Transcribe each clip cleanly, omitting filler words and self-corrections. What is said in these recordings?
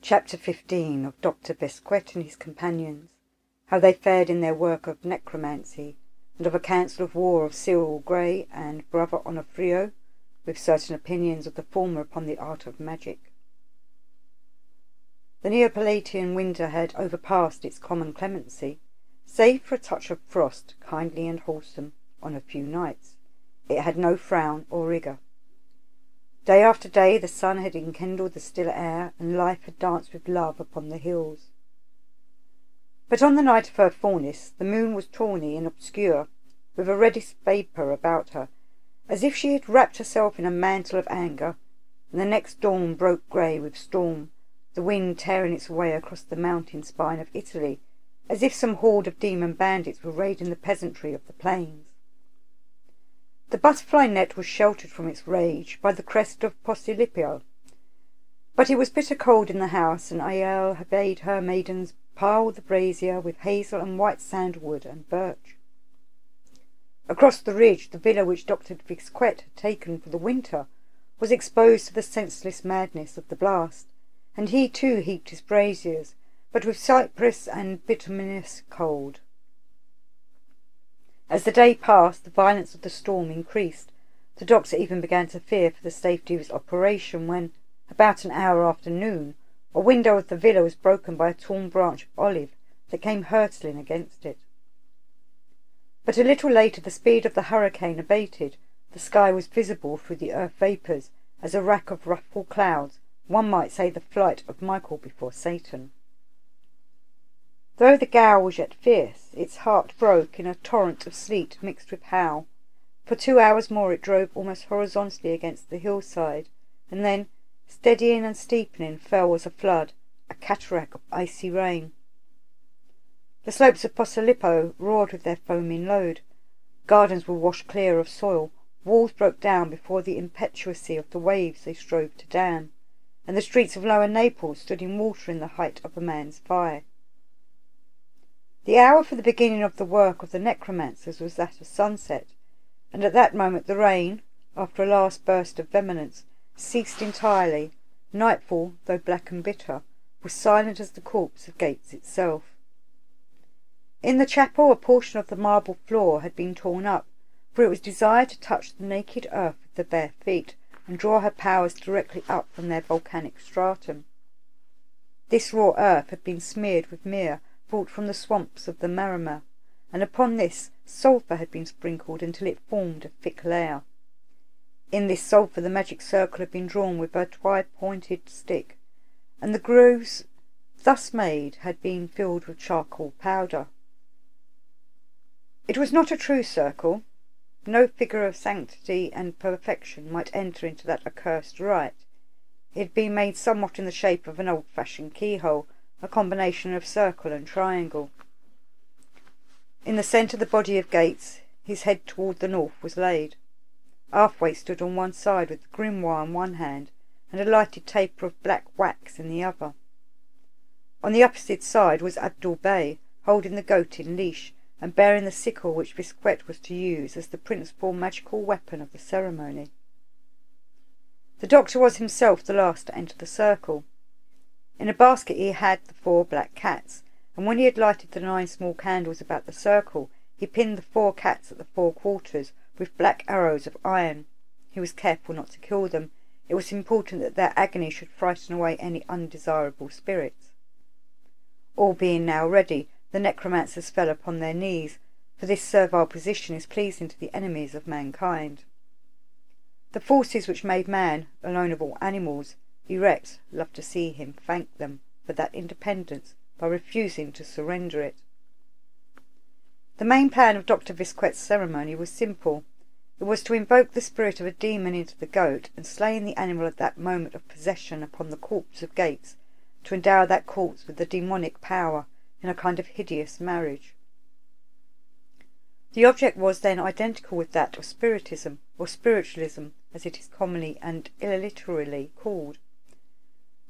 Chapter 15 of Dr. Bisquet and his companions, how they fared in their work of necromancy, and of a council of war of Cyril Grey and brother Onofrio, with certain opinions of the former upon the art of magic. The Neapolitan winter had overpassed its common clemency, save for a touch of frost, kindly and wholesome, on a few nights. It had no frown or rigour. Day after day the sun had enkindled the still air, and life had danced with love upon the hills. But on the night of her fulness the moon was tawny and obscure, with a reddish vapour about her, as if she had wrapped herself in a mantle of anger, and the next dawn broke grey with storm, the wind tearing its way across the mountain spine of Italy, as if some horde of demon bandits were raiding the peasantry of the plains. The butterfly net was sheltered from its rage by the crest of Posillipo, but it was bitter cold in the house, and Jael bade her maidens pile the brazier with hazel and white sandalwood and birch. Across the ridge, the villa which Dr. Bisquet had taken for the winter was exposed to the senseless madness of the blast, and he too heaped his braziers, but with cypress and bituminous cold. As the day passed, the violence of the storm increased. The doctor even began to fear for the safety of his operation when, about an hour after noon, a window of the villa was broken by a torn branch of olive that came hurtling against it. But a little later the speed of the hurricane abated. The sky was visible through the earth vapours as a rack of ruffled clouds, one might say the flight of Michael before Satan. Though the gale was yet fierce, its heart broke in a torrent of sleet mixed with hail. For 2 hours more it drove almost horizontally against the hillside, and then, steadying and steepening, fell as a flood, a cataract of icy rain. The slopes of Posillipo roared with their foaming load. Gardens were washed clear of soil, walls broke down before the impetuosity of the waves they strove to dam, and the streets of Lower Naples stood in water in the height of a man's fire. The hour for the beginning of the work of the necromancers was that of sunset, and at that moment the rain, after a last burst of vehemence, ceased entirely. Nightfall, though black and bitter, was silent as the corpse of Gates itself. In the chapel a portion of the marble floor had been torn up, for it was desired to touch the naked earth with the bare feet, and draw her powers directly up from their volcanic stratum. This raw earth had been smeared with myrrh, brought from the swamps of the Maremma, and upon this sulphur had been sprinkled until it formed a thick layer. In this sulphur the magic circle had been drawn with a twi-pointed stick, and the grooves thus made had been filled with charcoal powder. It was not a true circle. No figure of sanctity and perfection might enter into that accursed rite. It had been made somewhat in the shape of an old-fashioned keyhole, a combination of circle and triangle. In the centre the body of Gates, his head toward the north, was laid. Arthwaite stood on one side with the grimoire in one hand and a lighted taper of black wax in the other. On the opposite side was Abdul Bey, holding the goat in leash, and bearing the sickle which Bisquet was to use as the principal magical weapon of the ceremony. The doctor was himself the last to enter the circle. In a basket he had the 4 black cats, and when he had lighted the 9 small candles about the circle, he pinned the 4 cats at the 4 quarters with black arrows of iron. He was careful not to kill them. It was important that their agony should frighten away any undesirable spirits. All being now ready, the necromancers fell upon their knees, for this servile position is pleasing to the enemies of mankind. The forces which made man, alone of all animals, erect, loved to see him thank them for that independence by refusing to surrender it. The main plan of Dr. Bisquet's ceremony was simple. It was to invoke the spirit of a demon into the goat, and slaying the animal at that moment of possession upon the corpse of Gates, to endow that corpse with the demonic power in a kind of hideous marriage. The object was then identical with that of spiritism, or spiritualism, as it is commonly and illiterally called.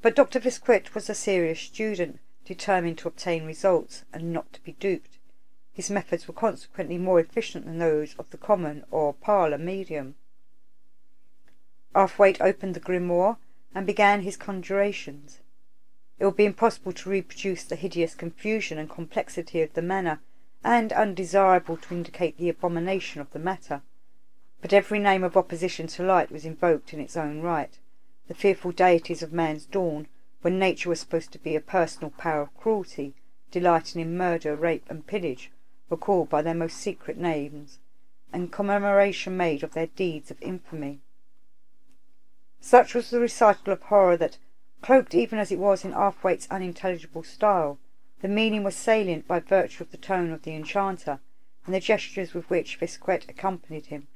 But Dr. Bisquet was a serious student, determined to obtain results, and not to be duped. His methods were consequently more efficient than those of the common or parlour medium. Arthwaite opened the grimoire, and began his conjurations. It would be impossible to reproduce the hideous confusion and complexity of the manner, and undesirable to indicate the abomination of the matter. But every name of opposition to light was invoked in its own right. The fearful deities of man's dawn, when nature was supposed to be a personal power of cruelty, delighting in murder, rape, and pillage, were called by their most secret names, and commemoration made of their deeds of infamy. Such was the recital of horror that, cloaked even as it was in Arthwaite's unintelligible style, the meaning was salient by virtue of the tone of the enchanter, and the gestures with which Visquet accompanied him,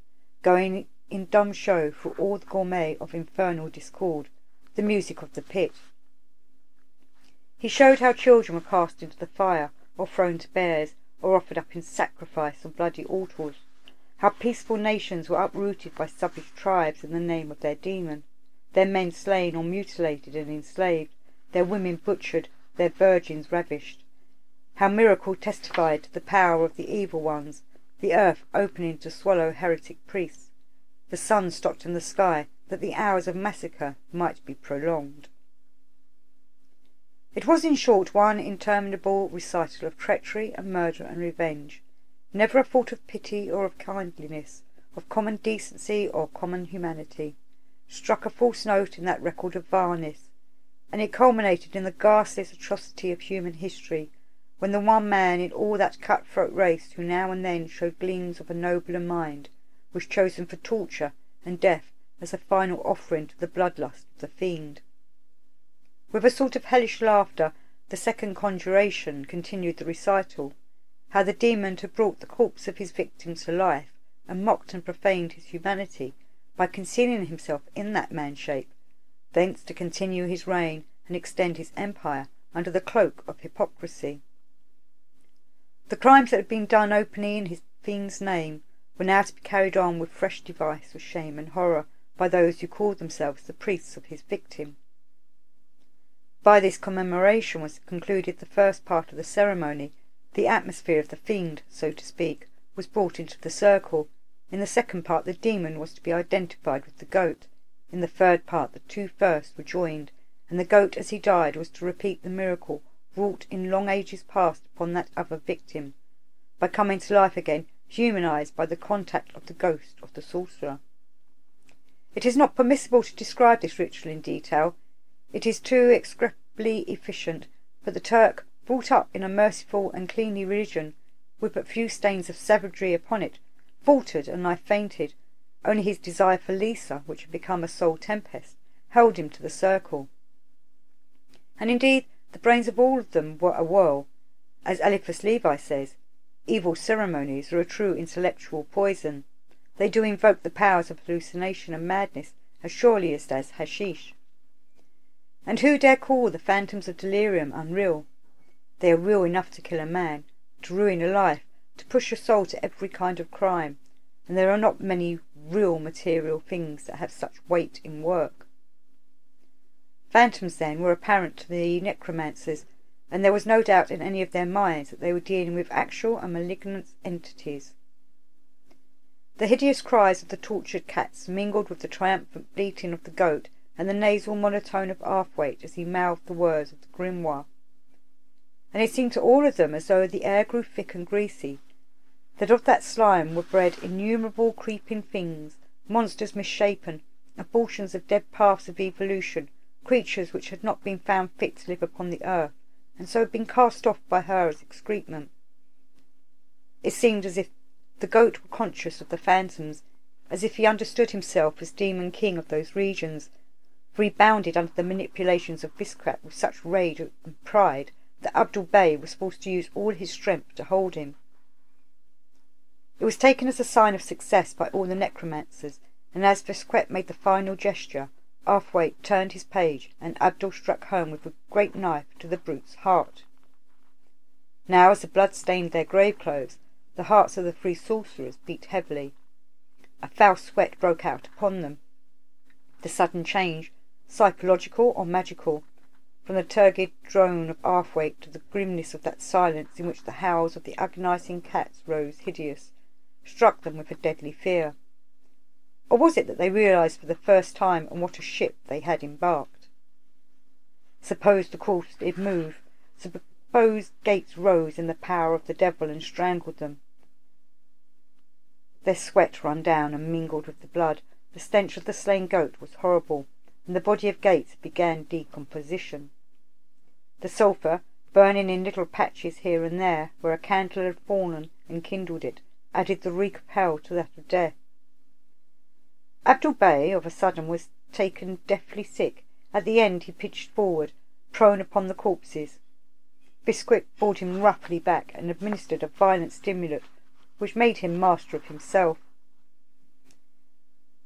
going in dumb show through all the gourmet of infernal discord, the music of the pit. He showed how children were cast into the fire, or thrown to bears, or offered up in sacrifice on bloody altars, how peaceful nations were uprooted by savage tribes in the name of their demon, their men slain or mutilated and enslaved, their women butchered, their virgins ravished, how miracle testified to the power of the evil ones, the earth opening to swallow heretic priests, the sun stopped in the sky, that the hours of massacre might be prolonged. It was, in short, one interminable recital of treachery and murder and revenge, never a thought of pity or of kindliness, of common decency or common humanity, struck a false note in that record of vileness, and it culminated in the ghastliest atrocity of human history, when the one man in all that cut-throat race who now and then showed gleams of a nobler mind was chosen for torture and death as a final offering to the bloodlust of the fiend. With a sort of hellish laughter, the second conjuration continued the recital, how the demon had brought the corpse of his victim to life, and mocked and profaned his humanity by concealing himself in that man-shape, thence to continue his reign and extend his empire under the cloak of hypocrisy. The crimes that had been done openly in his fiend's name were now to be carried on with fresh device of shame and horror by those who called themselves the priests of his victim. By this commemoration was concluded the first part of the ceremony. The atmosphere of the fiend, so to speak, was brought into the circle. In the second part the demon was to be identified with the goat. In the third part the two first were joined, and the goat as he died was to repeat the miracle wrought in long ages past upon that other victim, by coming to life again, humanized by the contact of the ghost of the sorcerer. It is not permissible to describe this ritual in detail. It is too execrably efficient, but the Turk, brought up in a merciful and cleanly religion, with but few stains of savagery upon it, faltered and nigh fainted. Only his desire for Lisa, which had become a soul tempest, held him to the circle. And indeed the brains of all of them were a whirl. As Eliphas Levi says, evil ceremonies are a true intellectual poison. They do invoke the powers of hallucination and madness as surely as does hashish. And who dare call the phantoms of delirium unreal? They are real enough to kill a man, to ruin a life, to push a soul to every kind of crime, and there are not many real material things that have such weight in work. Phantoms, then, were apparent to the necromancers, and there was no doubt in any of their minds that they were dealing with actual and malignant entities. The hideous cries of the tortured cats mingled with the triumphant bleating of the goat and the nasal monotone of Arthwaite as he mouthed the words of the grimoire, and it seemed to all of them as though the air grew thick and greasy, that of that slime were bred innumerable creeping things, monsters misshapen, abortions of dead paths of evolution, creatures which had not been found fit to live upon the earth, and so had been cast off by her as excrement. It seemed as if the goat were conscious of the phantoms, as if he understood himself as demon king of those regions, for he bounded under the manipulations of Visquet with such rage and pride that Abdul Bey was forced to use all his strength to hold him. It was taken as a sign of success by all the necromancers, and as Visquet made the final gesture, Arthwaite turned his page, and Abdul struck home with a great knife to the brute's heart. Now, as the blood stained their grave clothes, the hearts of the three sorcerers beat heavily. A foul sweat broke out upon them. The sudden change, psychological or magical, from the turgid drone of Arthwaite to the grimness of that silence in which the howls of the agonizing cats rose hideous, struck them with a deadly fear. Or was it that they realized for the first time on what a ship they had embarked? Suppose the corpse did move. Suppose Gates rose in the power of the devil and strangled them. Their sweat ran down and mingled with the blood. The stench of the slain goat was horrible, and the body of Gates began decomposition. The sulphur, burning in little patches here and there, where a candle had fallen and kindled it, added the reek of hell to that of death. Abdul Bey, of a sudden, was taken deathly sick. At the end he pitched forward, prone upon the corpses. Biscuit brought him roughly back and administered a violent stimulant, which made him master of himself.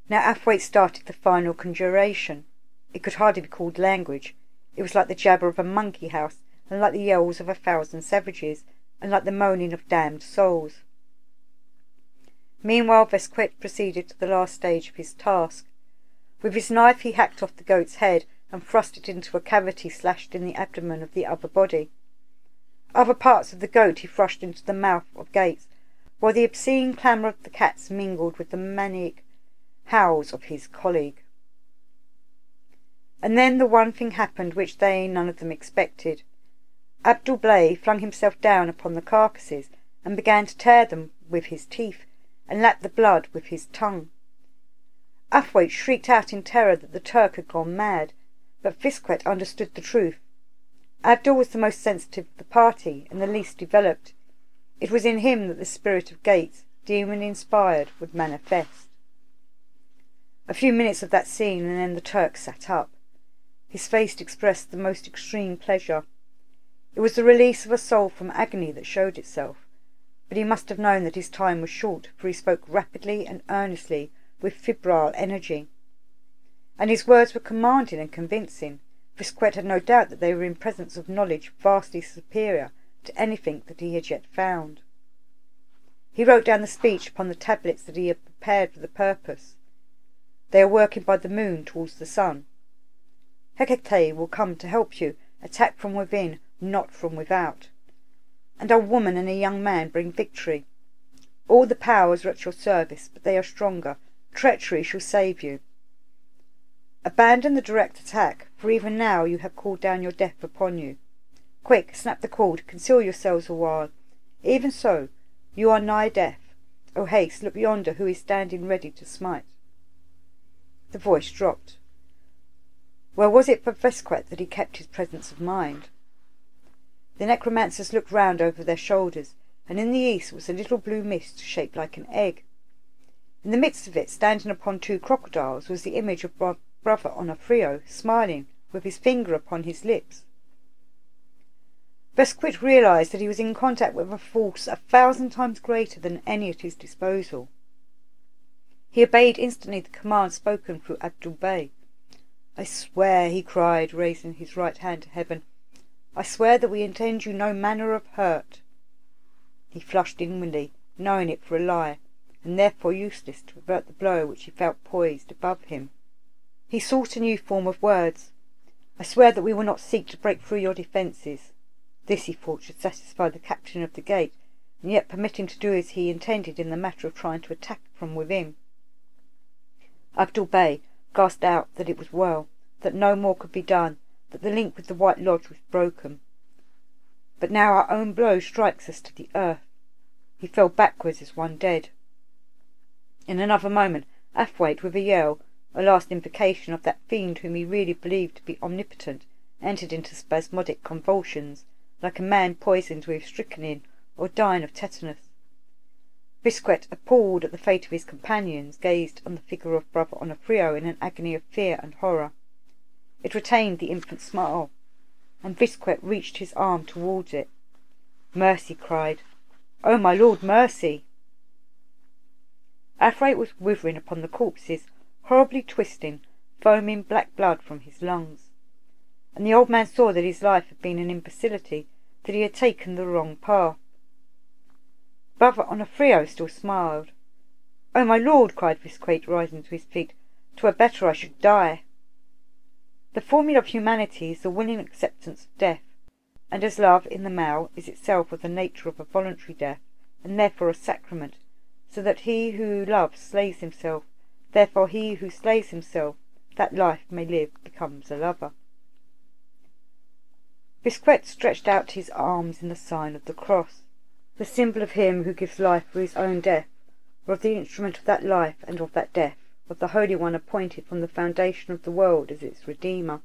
Now Athwaite started the final conjuration. It could hardly be called language. It was like the jabber of a monkey house, and like the yells of 1,000 savages, and like the moaning of damned souls. Meanwhile Vesquet proceeded to the last stage of his task. With his knife he hacked off the goat's head and thrust it into a cavity slashed in the abdomen of the other body. Other parts of the goat he thrust into the mouth of Gates, while the obscene clamour of the cats mingled with the maniac howls of his colleague. And then the one thing happened which they none of them expected. Abdul Blay flung himself down upon the carcasses and began to tear them with his teeth and lap the blood with his tongue. Athwaite shrieked out in terror that the Turk had gone mad, but Visquet understood the truth. Abdul was the most sensitive of the party and the least developed. It was in him that the spirit of Gates, demon-inspired, would manifest. A few minutes of that scene, and then the Turk sat up. His face expressed the most extreme pleasure. It was the release of a soul from agony that showed itself, but he must have known that his time was short, for he spoke rapidly and earnestly, with febrile energy. And his words were commanding and convincing. Visquet had no doubt that they were in presence of knowledge vastly superior to anything that he had yet found. He wrote down the speech upon the tablets that he had prepared for the purpose. They are working by the moon towards the sun. Hecate will come to help you, attack from within, not from without. And a woman and a young man bring victory. All the powers are at your service, but they are stronger. Treachery shall save you. Abandon the direct attack, for even now you have called down your death upon you. Quick, snap the cord, conceal yourselves a while. Even so, you are nigh death. O haste, look yonder who is standing ready to smite. The voice dropped. Well was it for Vesquet that he kept his presence of mind. The necromancers looked round over their shoulders, and in the east was a little blue mist shaped like an egg. In the midst of it, standing upon 2 crocodiles, was the image of Brother Onofrio, smiling, with his finger upon his lips. Vesquet realized that he was in contact with a force 1,000 times greater than any at his disposal. He obeyed instantly the command spoken through Abdul Bey. I swear, he cried, raising his right hand to heaven, I swear that we intend you no manner of hurt. He flushed inwardly, knowing it for a lie, and therefore useless to avert the blow which he felt poised above him. He sought a new form of words. I swear that we will not seek to break through your defences. This, he thought, should satisfy the captain of the gate, and yet permit him to do as he intended in the matter of trying to attack from within. Abdul Bey gasped out that it was well, that no more could be done, that the link with the White Lodge was broken. But now our own blow strikes us to the earth. He fell backwards as one dead. In another moment, Athwaite, with a yell, a last invocation of that fiend whom he really believed to be omnipotent, entered into spasmodic convulsions, like a man poisoned with strychnine or dying of tetanus. Visquet, appalled at the fate of his companions, gazed on the figure of Brother Onofrio in an agony of fear and horror. It retained the infant smile, and Visquet reached his arm towards it. Mercy, cried. Oh, my lord, mercy! Athwaite was withering upon the corpses, horribly twisting, foaming black blood from his lungs. And the old man saw that his life had been an imbecility, that he had taken the wrong path. Brother Onofrio still smiled. Oh, my lord, cried Visquet, rising to his feet, 'twere better I should die. The formula of humanity is the willing acceptance of death, and as love in the male is itself of the nature of a voluntary death, and therefore a sacrament, so that he who loves slays himself, therefore he who slays himself, that life may live, becomes a lover. Bisquet stretched out his arms in the sign of the cross, the symbol of him who gives life for his own death, or of the instrument of that life and of that death, of the Holy One appointed from the foundation of the world as its Redeemer.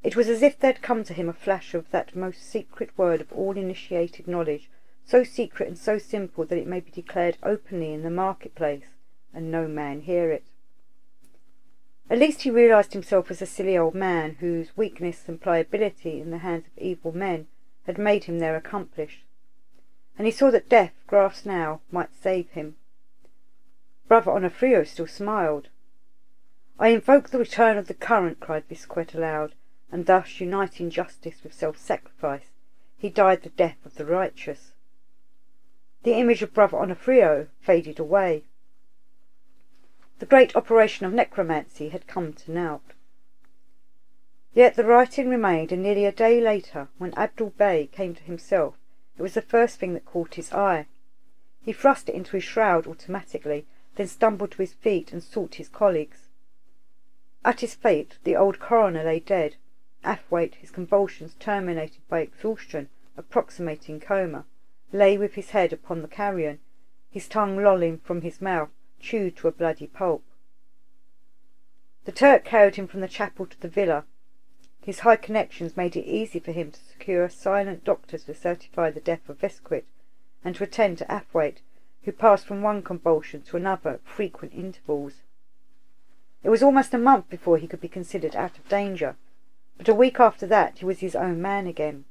It was as if there had come to him a flash of that most secret word of all initiated knowledge, so secret and so simple that it may be declared openly in the marketplace, and no man hear it. At least he realized himself as a silly old man whose weakness and pliability in the hands of evil men had made him their accomplice, and he saw that death, grasped now, might save him. Brother Onofrio still smiled. "I invoke the return of the current," cried Bisquet aloud, and thus, uniting justice with self-sacrifice, he died the death of the righteous. The image of Brother Onofrio faded away. The great operation of necromancy had come to naught. Yet the writing remained, and nearly a day later, when Abdul Bey came to himself, it was the first thing that caught his eye. He thrust it into his shroud automatically, then stumbled to his feet and sought his colleagues. At his feet the old coroner lay dead. Athwaite, his convulsions terminated by exhaustion, approximating coma, lay with his head upon the carrion, his tongue lolling from his mouth, chewed to a bloody pulp. The Turk carried him from the chapel to the villa. His high connections made it easy for him to secure silent doctors to certify the death of Bisquet, and to attend to Athwaite, who passed from one convulsion to another at frequent intervals. It was almost a month before he could be considered out of danger, but a week after that he was his own man again.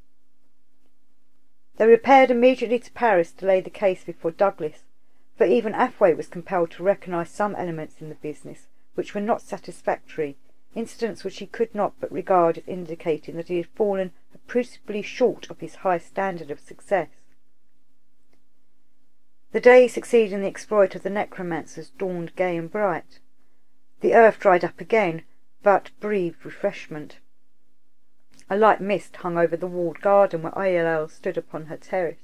They repaired immediately to Paris to lay the case before Douglas, for even Athwaite was compelled to recognise some elements in the business which were not satisfactory, incidents which he could not but regard as indicating that he had fallen appreciably short of his high standard of success. The day succeeding the exploit of the necromancers dawned gay and bright. The earth dried up again, but breathed refreshment. A light mist hung over the walled garden where Ayelal stood upon her terrace.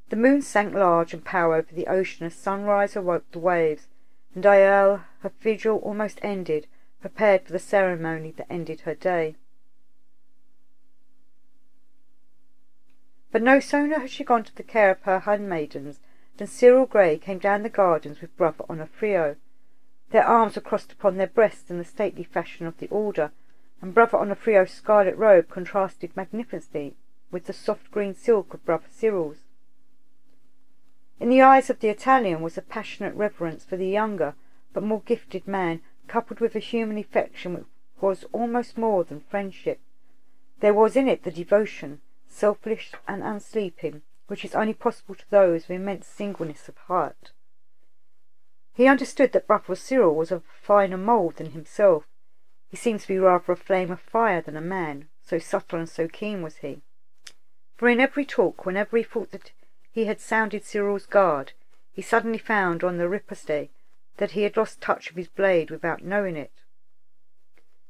The moon sank large and pale over the ocean as sunrise awoke the waves, and Ayelal, her vigil almost ended, prepared for the ceremony that ended her day. But no sooner had she gone to the care of her handmaidens than Cyril Grey came down the gardens with Brother Onofrio. Their arms were crossed upon their breasts in the stately fashion of the order, and Brother Onofrio's scarlet robe contrasted magnificently with the soft green silk of Brother Cyril's. In the eyes of the Italian was a passionate reverence for the younger but more gifted man, coupled with a human affection which was almost more than friendship. There was in it the devotion, selfish and unsleeping, which is only possible to those of immense singleness of heart. He understood that Brother Cyril was of finer mould than himself. He seemed to be rather a flame of fire than a man, so subtle and so keen was he. For in every talk, whenever he thought that he had sounded Cyril's guard, he suddenly found on the riposte that he had lost touch of his blade without knowing it.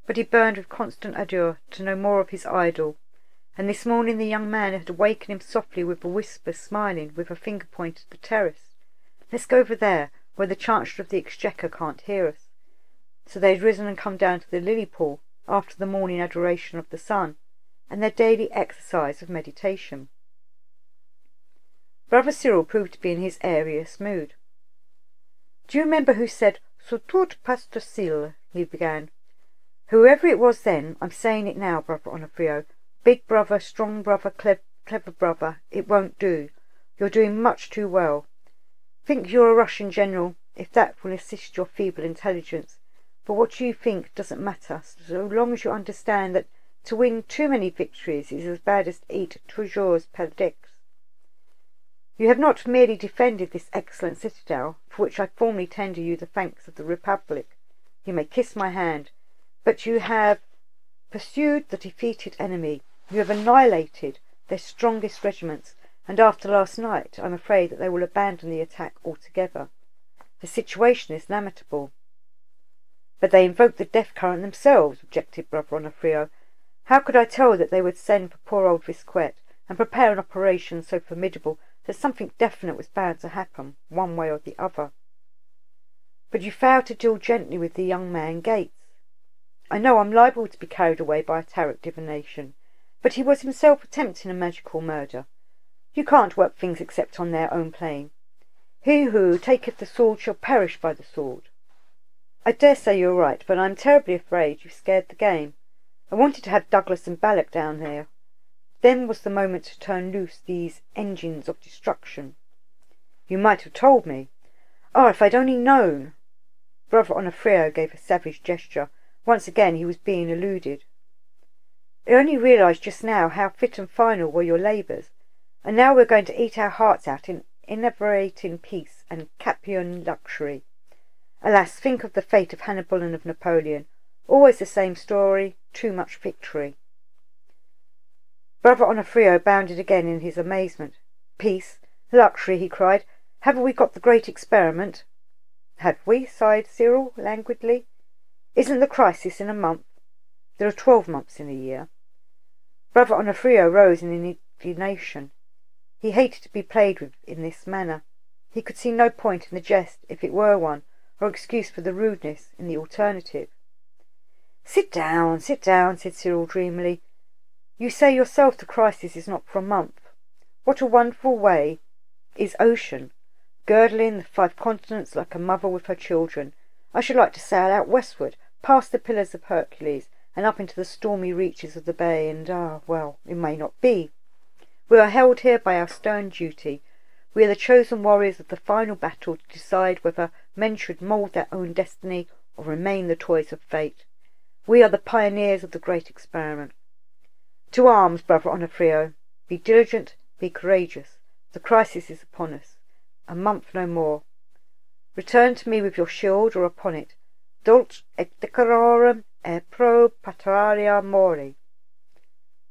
But he burned with constant ardour to know more of his idol, and this morning the young man had awakened him softly with a whisper, smiling, with a finger pointed at the terrace. "Let's go over there, where the Chancellor of the Exchequer can't hear us." So they had risen and come down to the lily pool, after the morning adoration of the sun, and their daily exercise of meditation. Brother Cyril proved to be in his airiest mood. "Do you remember who said, 'So tout passe facile'?" he began. "Whoever it was then, I'm saying it now, Brother Onofrio. Big brother, strong brother, clever brother, it won't do. You're doing much too well. Think you're a Russian general, if that will assist your feeble intelligence. But what you think doesn't matter, so long as you understand that to win too many victories is as bad as to eat toujours perdix. You have not merely defended this excellent citadel, for which I formally tender you the thanks of the Republic. You may kiss my hand. But you have pursued the defeated enemy. You have annihilated their strongest regiments, and after last night I'm afraid that they will abandon the attack altogether. The situation is lamentable." "But they invoked the death current themselves," objected Brother Onofrio. "How could I tell that they would send for poor old Bisquet, and prepare an operation so formidable that something definite was bound to happen, one way or the other?" "But you failed to deal gently with the young man Gates." I know I'm liable to be carried away by a tarot divination, but he was himself attempting a magical murder. You can't work things except on their own plane. He who taketh the sword shall perish by the sword. I dare say you're right, but I'm terribly afraid you've scared the game. I wanted to have Douglas and Balak down there. Then was the moment to turn loose these engines of destruction. You might have told me. Oh, if I'd only known! Brother Onofrio gave a savage gesture. Once again he was being eluded. I only realised just now how fit and final were your labours, and now we're going to eat our hearts out in enervating peace and Capian luxury. Alas, think of the fate of Hannibal and of Napoleon. Always the same story, too much victory. Brother Onofrio bounded again in his amazement. Peace, luxury, he cried. Haven't we got the great experiment? Have we? Sighed Cyril languidly. Isn't the crisis in a month? There are 12 months in a year. Brother Onofrio rose in indignation. He hated to be played with in this manner. He could see no point in the jest, if it were one, or excuse for the rudeness in the alternative. Sit down, said Cyril dreamily. You say yourself the crisis is not for a month. What a wonderful way is ocean, girdling the 5 continents like a mother with her children. I should like to sail out westward, past the Pillars of Hercules, and up into the stormy reaches of the bay, and, well, it may not be. We are held here by our stern duty. We are the chosen warriors of the final battle to decide whether men should mould their own destiny or remain the toys of fate. We are the pioneers of the great experiment. To arms, Brother Onofrio. Be diligent, be courageous. The crisis is upon us. A month no more. Return to me with your shield or upon it. Dult et decorum e pro patraria mori.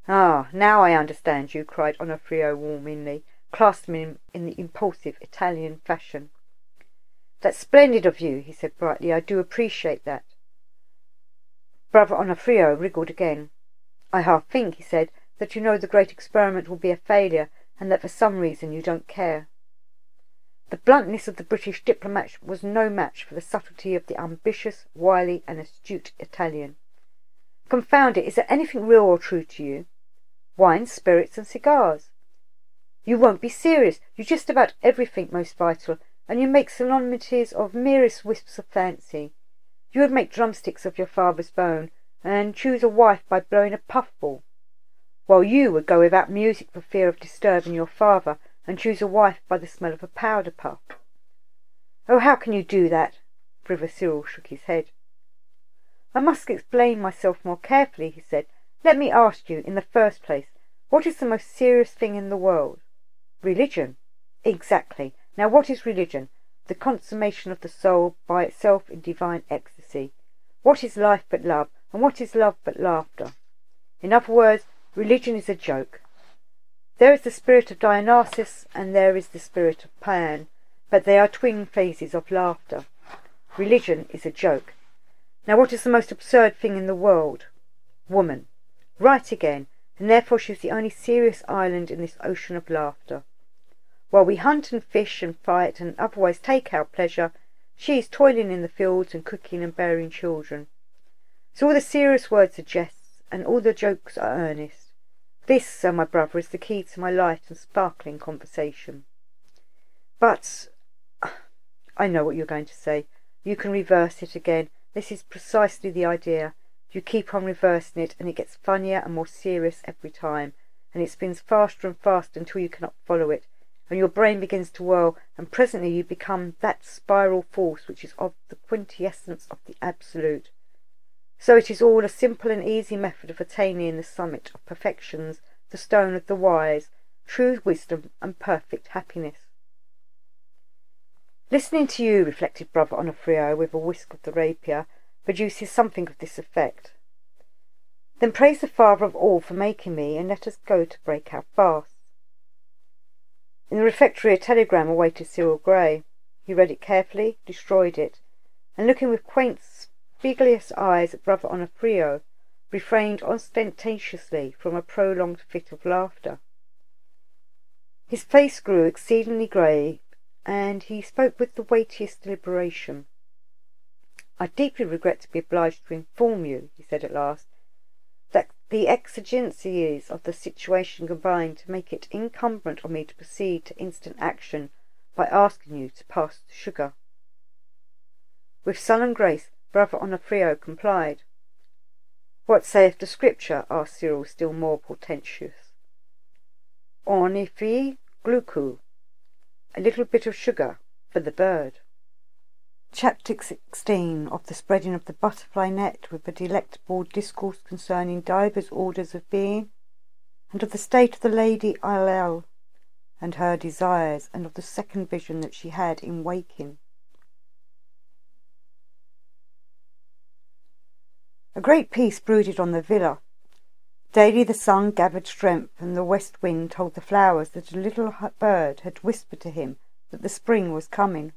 Ah, now I understand you, cried Onofrio warmly, clasping him in the impulsive Italian fashion. That's splendid of you, he said brightly. I do appreciate that. Brother Onofrio wriggled again. I half think, he said, that you know the great experiment will be a failure, and that for some reason you don't care. The bluntness of the British diplomat was no match for the subtlety of the ambitious, wily, and astute Italian. Confound it, is there anything real or true to you? Wine, spirits, and cigars. You won't be serious. You just about everything most vital, and you make solemnities of merest wisps of fancy. You would make drumsticks of your father's bone, and choose a wife by blowing a puffball, while you would go without music for fear of disturbing your father, and choose a wife by the smell of a powder puff. Oh, how can you do that? Brother Cyril shook his head. I must explain myself more carefully, he said. Let me ask you, in the first place, what is the most serious thing in the world? Religion. Exactly. Now what is religion? The consummation of the soul by itself in divine ecstasy. What is life but love, and what is love but laughter? In other words, religion is a joke. There is the spirit of Dionysus, and there is the spirit of Pan, but they are twin phases of laughter. Religion is a joke. Now what is the most absurd thing in the world? Woman. Right again, and therefore she is the only serious island in this ocean of laughter. While we hunt and fish and fight and otherwise take our pleasure, she is toiling in the fields and cooking and bearing children. So all the serious words are jests, and all the jokes are earnest. This, my brother, is the key to my light and sparkling conversation. But I know what you're going to say. You can reverse it again. This is precisely the idea. You keep on reversing it, and it gets funnier and more serious every time, and it spins faster and faster until you cannot follow it, and your brain begins to whirl, and presently you become that spiral force which is of the quintessence of the absolute. So it is all a simple and easy method of attaining the summit of perfections, the stone of the wise, true wisdom and perfect happiness. Listening to you, reflected Brother Onofrio with a whisk of the rapier, produces something of this effect. Then praise the Father of all for making me, and let us go to break our fast. In the refectory a telegram awaited Cyril Grey. He read it carefully, destroyed it, and looking with quaint, spieglious eyes at Brother Onofrio, refrained ostentatiously from a prolonged fit of laughter. His face grew exceedingly grave, and he spoke with the weightiest deliberation. "I deeply regret to be obliged to inform you," he said at last, "that the exigencies of the situation combine to make it incumbent on me to proceed to instant action by asking you to pass the sugar." With sullen grace, Brother Onofrio complied. "What saith the Scripture?" asked Cyril, still more portentous. "Ornifii glucu," a little bit of sugar for the bird. Chapter 16 of the spreading of the butterfly net, with a delectable discourse concerning divers orders of being, and of the state of the Lady Ailel and her desires, and of the second vision that she had in waking. A great peace brooded on the villa. Daily the sun gathered strength, and the west wind told the flowers that a little bird had whispered to him that the spring was coming.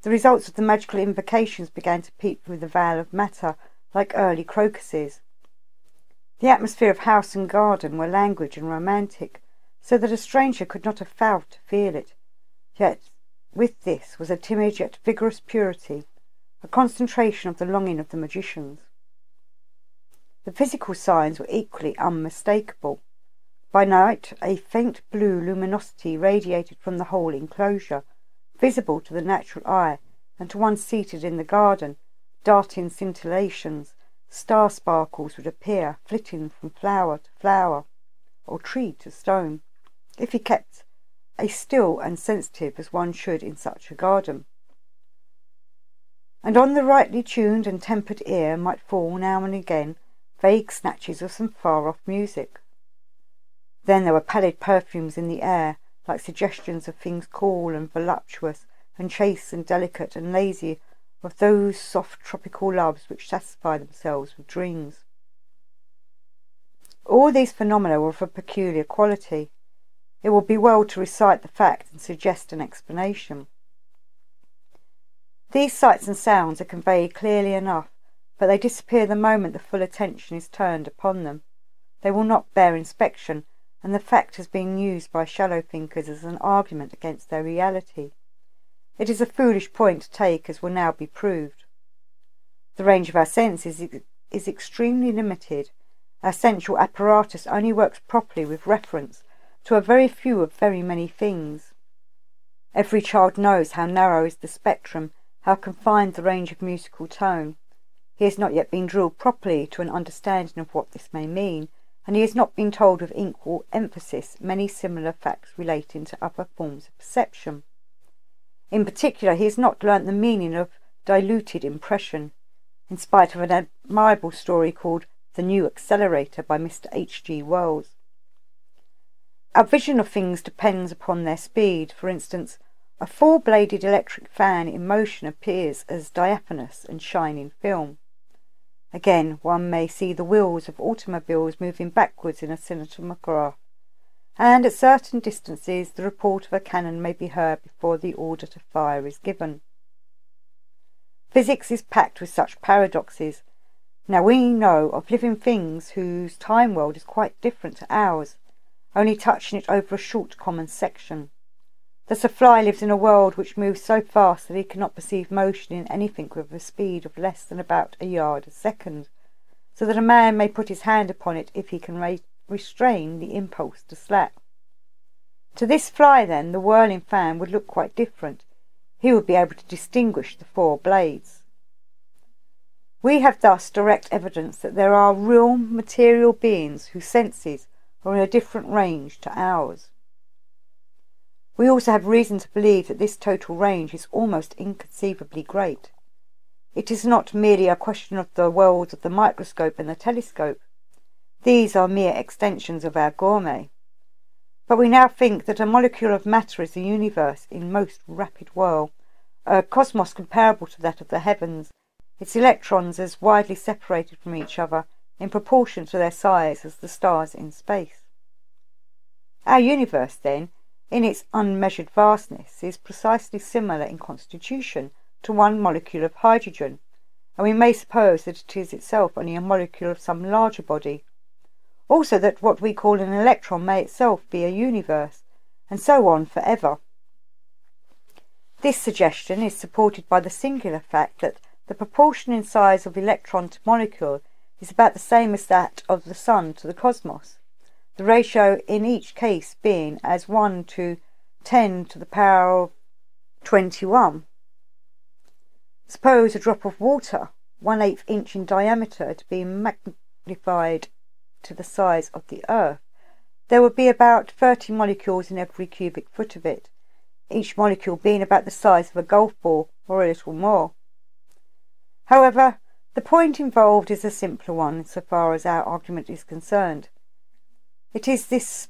The results of the magical invocations began to peep through the veil of matter like early crocuses. The atmosphere of house and garden were languid and romantic, so that a stranger could not have failed to feel it. Yet with this was a timid yet vigorous purity, a concentration of the longing of the magicians. The physical signs were equally unmistakable. By night a faint blue luminosity radiated from the whole enclosure, visible to the natural eye, and to one seated in the garden, darting scintillations, star sparkles would appear, flitting from flower to flower, or tree to stone, if he kept as still and sensitive as one should in such a garden. And on the rightly tuned and tempered ear might fall now and again vague snatches of some far-off music. Then there were pallid perfumes in the air, like suggestions of things cool and voluptuous, and chaste and delicate and lazy, of those soft tropical loves which satisfy themselves with dreams. All these phenomena were of a peculiar quality. It will be well to recite the fact and suggest an explanation. These sights and sounds are conveyed clearly enough, but they disappear the moment the full attention is turned upon them. They will not bear inspection, and the fact has been used by shallow thinkers as an argument against their reality. It is a foolish point to take, as will now be proved. The range of our senses is extremely limited. Our sensual apparatus only works properly with reference to a very few of very many things. Every child knows how narrow is the spectrum, how confined the range of musical tone. He has not yet been drilled properly to an understanding of what this may mean, and he has not been told with equal emphasis many similar facts relating to other forms of perception. In particular, he has not learnt the meaning of diluted impression, in spite of an admirable story called The New Accelerator by Mr. H.G. Wells. Our vision of things depends upon their speed. For instance, a four-bladed electric fan in motion appears as diaphanous and shining film. Again, one may see the wheels of automobiles moving backwards in a cinematograph, and at certain distances the report of a cannon may be heard before the order to fire is given. Physics is packed with such paradoxes. Now we know of living things whose time world is quite different to ours, only touching it over a short common section. Thus a fly lives in a world which moves so fast that he cannot perceive motion in anything with a speed of less than about a yard a second, so that a man may put his hand upon it if he can restrain the impulse to slap. To this fly, then, the whirling fan would look quite different. He would be able to distinguish the four blades. We have thus direct evidence that there are real material beings whose senses are in a different range to ours. We also have reason to believe that this total range is almost inconceivably great. It is not merely a question of the worlds of the microscope and the telescope. These are mere extensions of our gourmet. But we now think that a molecule of matter is a universe in most rapid whirl, a cosmos comparable to that of the heavens, its electrons as widely separated from each other in proportion to their size as the stars in space. Our universe, then, in its unmeasured vastness, is precisely similar in constitution to one molecule of hydrogen, and we may suppose that it is itself only a molecule of some larger body. Also that what we call an electron may itself be a universe, and so on forever. This suggestion is supported by the singular fact that the proportion in size of electron to molecule is about the same as that of the Sun to the cosmos, the ratio in each case being as 1 to 10 to the power of 21. Suppose a drop of water, 1/8 inch in diameter, to be magnified to the size of the Earth. There would be about 30 molecules in every cubic foot of it, each molecule being about the size of a golf ball or a little more. However, the point involved is a simpler one so far as our argument is concerned. It is this,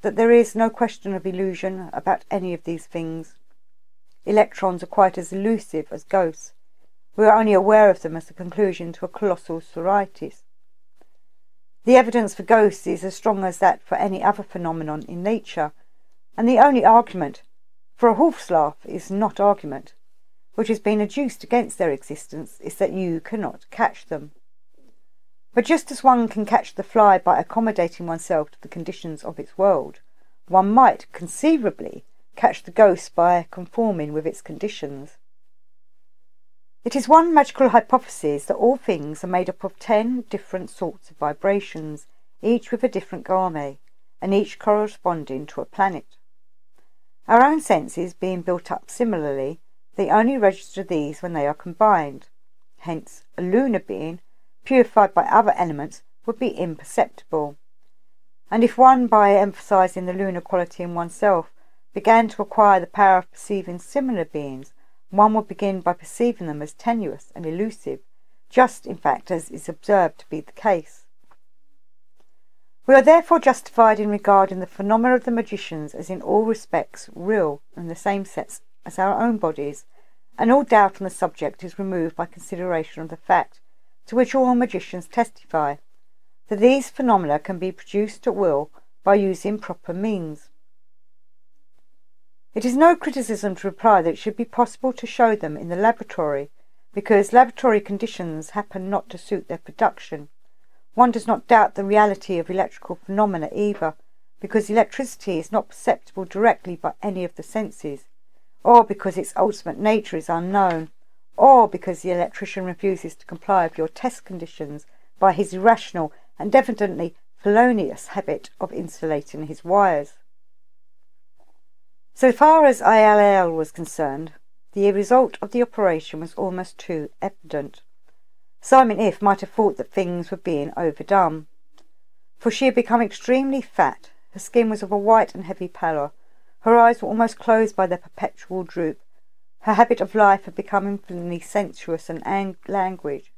that there is no question of illusion about any of these things. Electrons are quite as elusive as ghosts. We are only aware of them as the conclusion to a colossal sorites. The evidence for ghosts is as strong as that for any other phenomenon in nature, and the only argument for a wolf's laugh is not argument, which has been adduced against their existence, is that you cannot catch them. But just as one can catch the fly by accommodating oneself to the conditions of its world, one might conceivably catch the ghost by conforming with its conditions. It is one magical hypothesis that all things are made up of 10 different sorts of vibrations, each with a different game, and each corresponding to a planet. Our own senses being built up similarly, they only register these when they are combined. Hence, a lunar being, purified by other elements, would be imperceptible. And if one, by emphasizing the lunar quality in oneself, began to acquire the power of perceiving similar beings, one would begin by perceiving them as tenuous and elusive, just in fact as is observed to be the case. We are therefore justified in regarding the phenomena of the magicians as in all respects real in the same sense as our own bodies, and all doubt on the subject is removed by consideration of the fact, to which all magicians testify, that these phenomena can be produced at will by using proper means. It is no criticism to reply that it should be possible to show them in the laboratory, because laboratory conditions happen not to suit their production. One does not doubt the reality of electrical phenomena either, because electricity is not perceptible directly by any of the senses, or because its ultimate nature is unknown, or because the electrician refuses to comply with your test conditions by his irrational and evidently felonious habit of insulating his wires. So far as ILL was concerned, the result of the operation was almost too evident. Simon If might have thought that things were being overdone, for she had become extremely fat, her skin was of a white and heavy pallor, her eyes were almost closed by their perpetual droop, her habit of life had become infinitely sensuous and languid.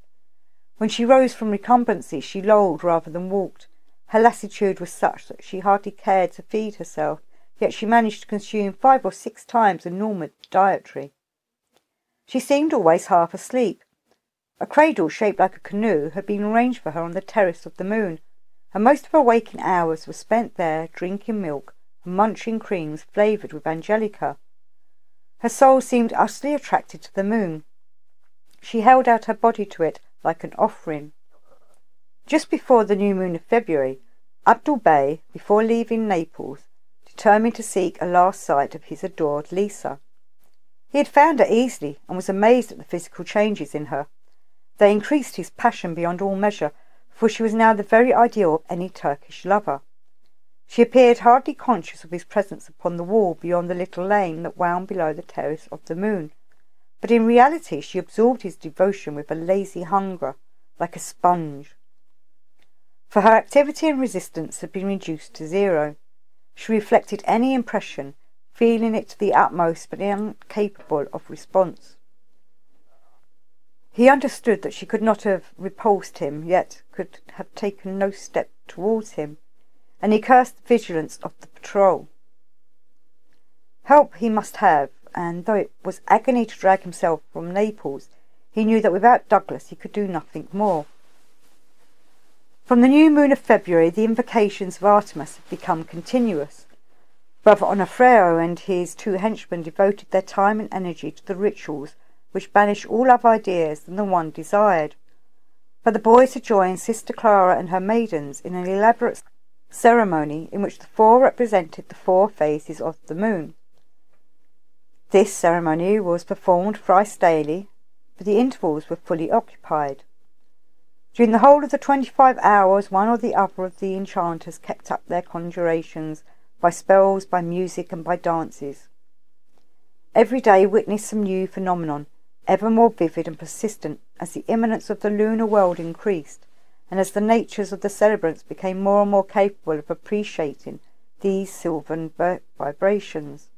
When she rose from recumbency she lolled rather than walked. Her lassitude was such that she hardly cared to feed herself, yet she managed to consume 5 or 6 times the normal dietary. She seemed always half asleep. A cradle shaped like a canoe had been arranged for her on the terrace of the Moon, and most of her waking hours were spent there drinking milk and munching creams flavoured with angelica. Her soul seemed utterly attracted to the Moon. She held out her body to it like an offering. Just before the new moon of February, Abdul Bey, before leaving Naples, determined to seek a last sight of his adored Lisa. He had found her easily, and was amazed at the physical changes in her. They increased his passion beyond all measure, for she was now the very ideal of any Turkish lover. She appeared hardly conscious of his presence upon the wall beyond the little lane that wound below the terrace of the Moon, but in reality she absorbed his devotion with a lazy hunger, like a sponge. For her activity and resistance had been reduced to 0. She reflected any impression, feeling it to the utmost but incapable of response. He understood that she could not have repulsed him, yet could have taken no step towards him, and he cursed the vigilance of the patrol. Help he must have, and though it was agony to drag himself from Naples, he knew that without Douglas he could do nothing more. From the new moon of February the invocations of Artemis had become continuous. Brother Onofrio and his 2 henchmen devoted their time and energy to the rituals which banished all other ideas than the one desired. But the boys had joined Sister Clara and her maidens in an elaborate ceremony in which the 4 represented the 4 phases of the moon. This ceremony was performed thrice daily, but the intervals were fully occupied. During the whole of the 25 hours one or the other of the enchanters kept up their conjurations, by spells, by music, and by dances. Every day witnessed some new phenomenon, ever more vivid and persistent as the immanence of the lunar world increased, and as the natures of the celebrants became more and more capable of appreciating these sylvan vibrations.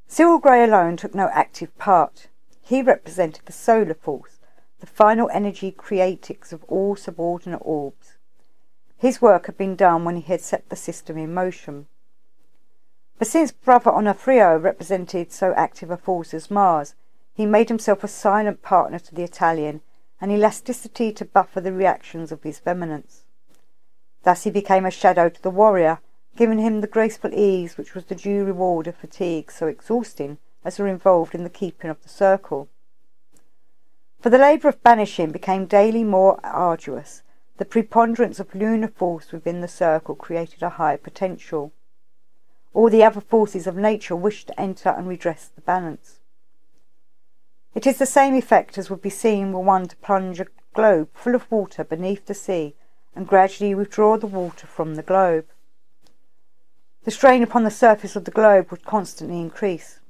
Cyril Grey alone took no active part. He represented the solar force, the final energy creatrix of all subordinate orbs. His work had been done when he had set the system in motion. But since Brother Onofrio represented so active a force as Mars, he made himself a silent partner to the Italian, and elasticity to buffer the reactions of his eminence. Thus he became a shadow to the warrior, giving him the graceful ease which was the due reward of fatigues so exhausting as were involved in the keeping of the circle. For the labour of banishing became daily more arduous. The preponderance of lunar force within the circle created a high potential. All the other forces of nature wished to enter and redress the balance. It is the same effect as would be seen were one to plunge a globe full of water beneath the sea and gradually withdraw the water from the globe. The strain upon the surface of the globe would constantly increase.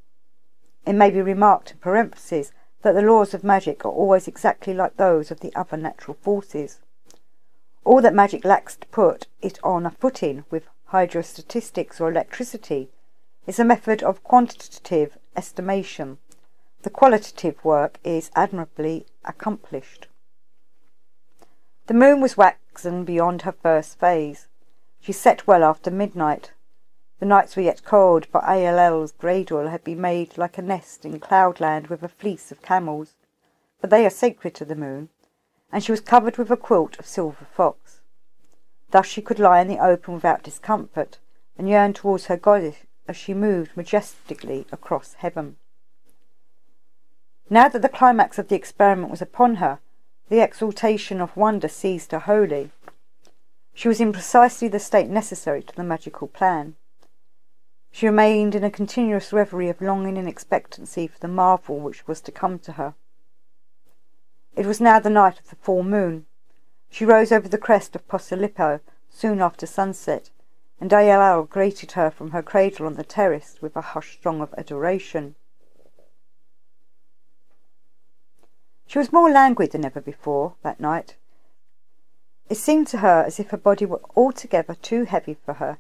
It may be remarked in parentheses that the laws of magic are always exactly like those of the other natural forces. All that magic lacks to put it on a footing with hydrostatistics or electricity is a method of quantitative estimation. The qualitative work is admirably accomplished. The moon was waxen beyond her first phase. She set well after midnight. The nights were yet cold, but Aelel's cradle had been made like a nest in cloudland with a fleece of camels, but they are sacred to the moon, and she was covered with a quilt of silver fox. Thus she could lie in the open without discomfort, and yearn towards her goddess as she moved majestically across heaven. Now that the climax of the experiment was upon her, the exaltation of wonder seized her wholly. She was in precisely the state necessary to the magical plan. She remained in a continuous reverie of longing and expectancy for the marvel which was to come to her. It was now the night of the full moon. She rose over the crest of Posillipo soon after sunset, and Aelel greeted her from her cradle on the terrace with a hushed song of adoration. She was more languid than ever before that night. It seemed to her as if her body were altogether too heavy for her.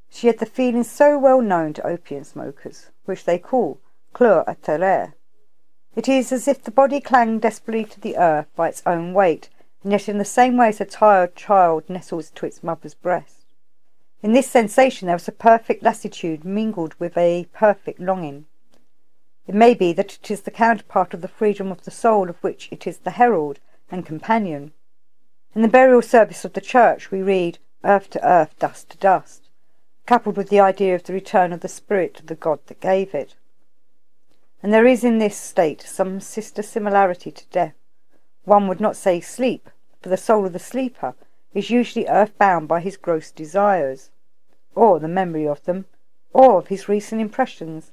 She had the feeling so well known to opium smokers, which they call cleur à terre. It is as if the body clung desperately to the earth by its own weight, and yet in the same way as a tired child nestles to its mother's breast. In this sensation there was a perfect lassitude mingled with a perfect longing. It may be that it is the counterpart of the freedom of the soul of which it is the herald and companion. In the burial service of the church we read, earth to earth, dust to dust, coupled with the idea of the return of the spirit to the God that gave it. And there is in this state some sister similarity to death. One would not say sleep, for the soul of the sleeper is usually earth-bound by his gross desires, or the memory of them, or of his recent impressions.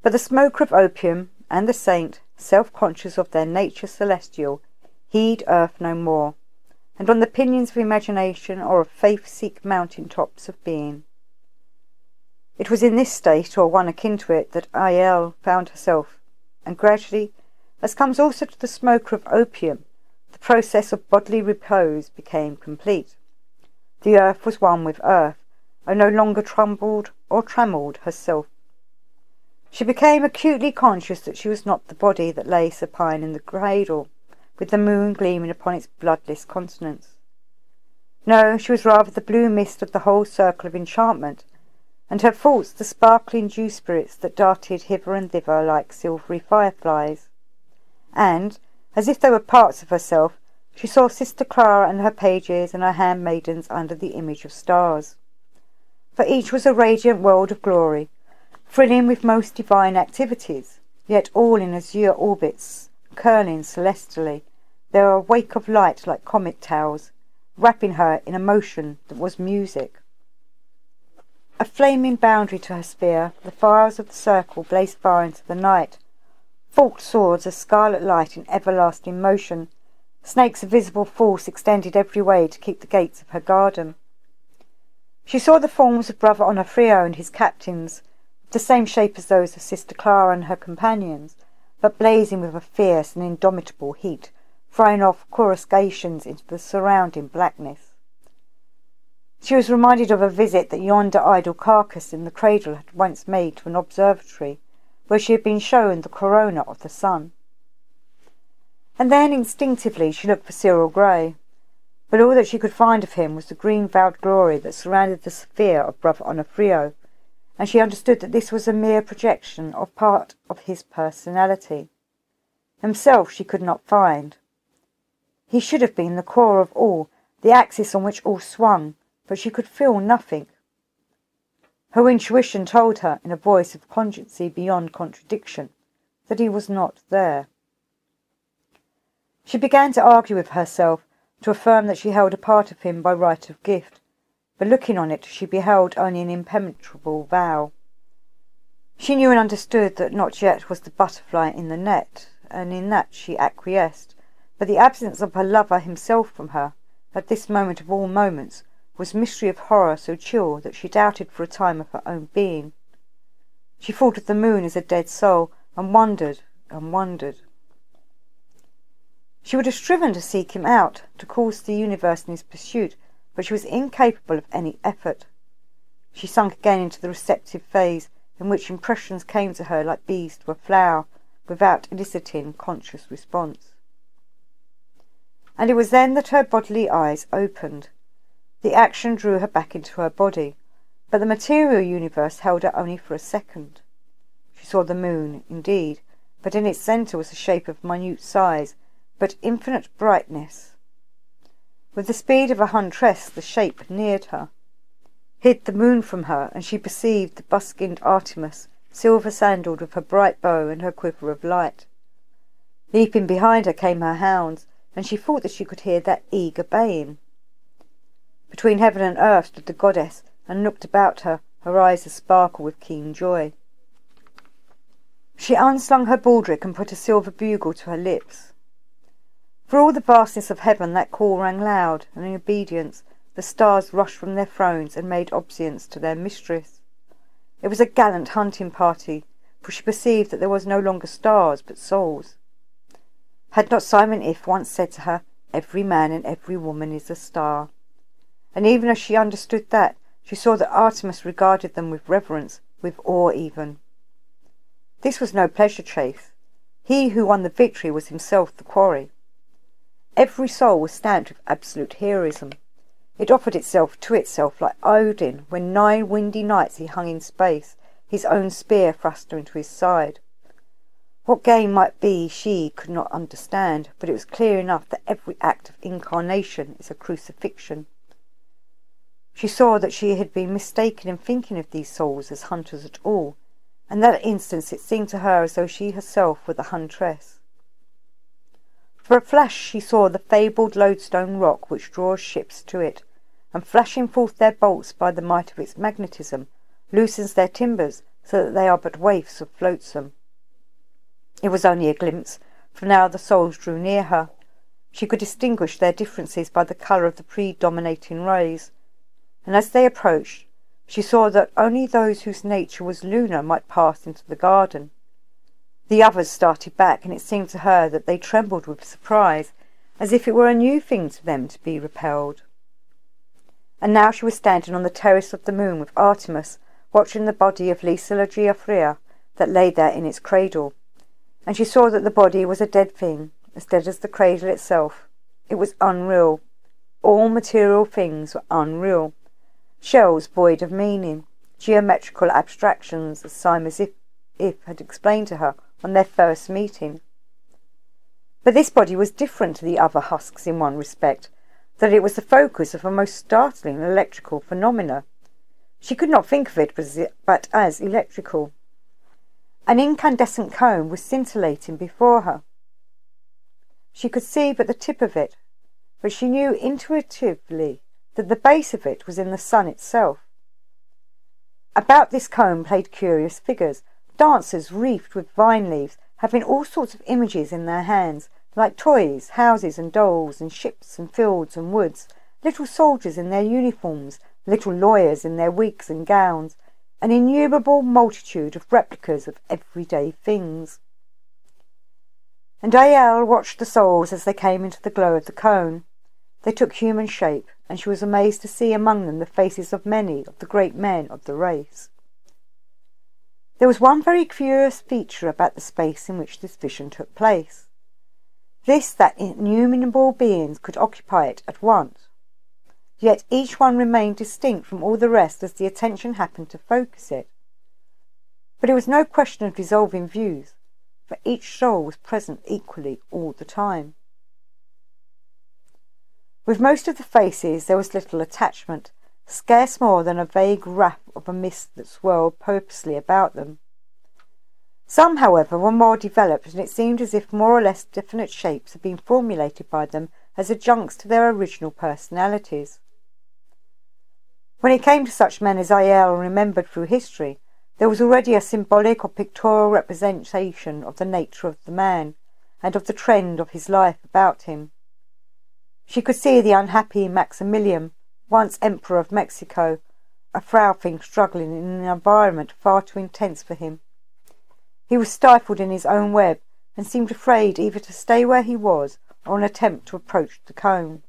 But the smoker of opium and the saint, self-conscious of their nature celestial, heed earth no more, and on the pinions of imagination or of faith seek mountain-tops of being. It was in this state, or one akin to it, that Ael found herself, and gradually, as comes also to the smoker of opium, the process of bodily repose became complete. The earth was one with earth, and no longer trembled or trammelled herself. She became acutely conscious that she was not the body that lay supine in the cradle, with the moon gleaming upon its bloodless countenance. No, she was rather the blue mist of the whole circle of enchantment, and her thoughts the sparkling dew spirits that darted hither and thither like silvery fireflies. And, as if they were parts of herself, she saw Sister Clara and her pages and her handmaidens under the image of stars. For each was a radiant world of glory, thrilling with most divine activities, yet all in azure orbits, curling celestially, their wake of light like comet tails, wrapping her in a motion that was music. A flaming boundary to her sphere, the fires of the circle blazed far into the night, Forked swords, a scarlet light in everlasting motion. Snakes of visible force extended every way to keep the gates of her garden. She saw the forms of Brother Onofrio and his captains, the same shape as those of Sister Clara and her companions, but blazing with a fierce and indomitable heat, throwing off coruscations into the surrounding blackness. She was reminded of a visit that yonder idol carcass in the cradle had once made to an observatory, where she had been shown the corona of the sun. And then instinctively she looked for Cyril Grey, but all that she could find of him was the green-veiled glory that surrounded the sphere of Brother Onofrio, and she understood that this was a mere projection of part of his personality. Himself she could not find. He should have been the core of all, the axis on which all swung, but she could feel nothing. Her intuition told her, in a voice of constancy beyond contradiction, that he was not there. She began to argue with herself, to affirm that she held a part of him by right of gift, but looking on it she beheld only an impenetrable vow. She knew and understood that not yet was the butterfly in the net, and in that she acquiesced, but the absence of her lover himself from her, at this moment of all moments, was mystery of horror so chill that she doubted for a time of her own being. She thought of the moon as a dead soul, and wondered and wondered. She would have striven to seek him out, to course the universe in his pursuit, but she was incapable of any effort. She sunk again into the receptive phase, in which impressions came to her like bees to a flower, without eliciting conscious response. And it was then that her bodily eyes opened. The action drew her back into her body, but the material universe held her only for a second. She saw the moon, indeed, but in its centre was a shape of minute size, but infinite brightness. With the speed of a huntress the shape neared her, hid the moon from her, and she perceived the buskined Artemis, silver-sandalled, with her bright bow and her quiver of light. Leaping behind her came her hounds, and she thought that she could hear their eager baying. Between heaven and earth stood the goddess, and looked about her, her eyes a-sparkle with keen joy. She unslung her baldric and put a silver bugle to her lips. For all the vastness of heaven that call rang loud, and in obedience the stars rushed from their thrones and made obeisance to their mistress. It was a gallant hunting party, for she perceived that there was no longer stars but souls. Had not Simon If once said to her, "Every man and every woman is a star"? And even as she understood that, she saw that Artemis regarded them with reverence, with awe even. This was no pleasure chase. He who won the victory was himself the quarry. Every soul was stamped with absolute heroism. It offered itself to itself like Odin when 9 windy nights he hung in space, his own spear thrust into his side. What gain might be she could not understand, but it was clear enough that every act of incarnation is a crucifixion. She saw that she had been mistaken in thinking of these souls as hunters at all, and that instant it seemed to her as though she herself were the huntress. For a flash she saw the fabled lodestone rock which draws ships to it, and flashing forth their bolts by the might of its magnetism, loosens their timbers so that they are but waifs of flotsam. It was only a glimpse, for now the souls drew near her. She could distinguish their differences by the colour of the predominating rays, and as they approached, she saw that only those whose nature was lunar might pass into the garden. The others started back, and it seemed to her that they trembled with surprise, as if it were a new thing to them to be repelled. And now she was standing on the terrace of the moon with Artemis, watching the body of Lisa la Giuffria that lay there in its cradle, and she saw that the body was a dead thing, as dead as the cradle itself. It was unreal. All material things were unreal. Shells void of meaning, geometrical abstractions, as Simon If had explained to her on their first meeting. But this body was different to the other husks in one respect, that it was the focus of a most startling electrical phenomena. She could not think of it but as electrical. An incandescent cone was scintillating before her. She could see but the tip of it, but she knew intuitively that the base of it was in the sun itself. About this cone played curious figures, dancers wreathed with vine leaves, having all sorts of images in their hands, like toys, houses and dolls, and ships and fields and woods, little soldiers in their uniforms, little lawyers in their wigs and gowns, an innumerable multitude of replicas of everyday things. And Ael watched the souls as they came into the glow of the cone. They took human shape, and she was amazed to see among them the faces of many of the great men of the race. There was one very curious feature about the space in which this vision took place. This, that innumerable beings could occupy it at once. Yet each one remained distinct from all the rest as the attention happened to focus it. But it was no question of dissolving views, for each soul was present equally all the time. With most of the faces there was little attachment, scarce more than a vague wrath of a mist that swirled purposely about them. Some, however, were more developed, and it seemed as if more or less definite shapes had been formulated by them as adjuncts to their original personalities. When it came to such men as Ael remembered through history, there was already a symbolic or pictorial representation of the nature of the man, and of the trend of his life about him. She could see the unhappy Maximilian, once Emperor of Mexico, a frail thing struggling in an environment far too intense for him. He was stifled in his own web, and seemed afraid either to stay where he was or an attempt to approach the cone.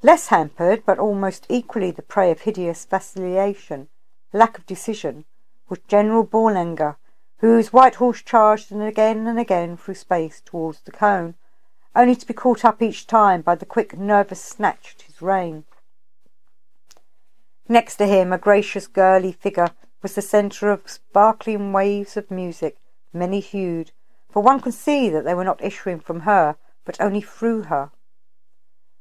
Less hampered, but almost equally the prey of hideous vacillation, lack of decision, was General Boulanger, whose white horse charged and again through space towards the cone, only to be caught up each time by the quick, nervous snatch at his rein. Next to him, a gracious, girly figure was the centre of sparkling waves of music, many-hued, for one could see that they were not issuing from her, but only through her.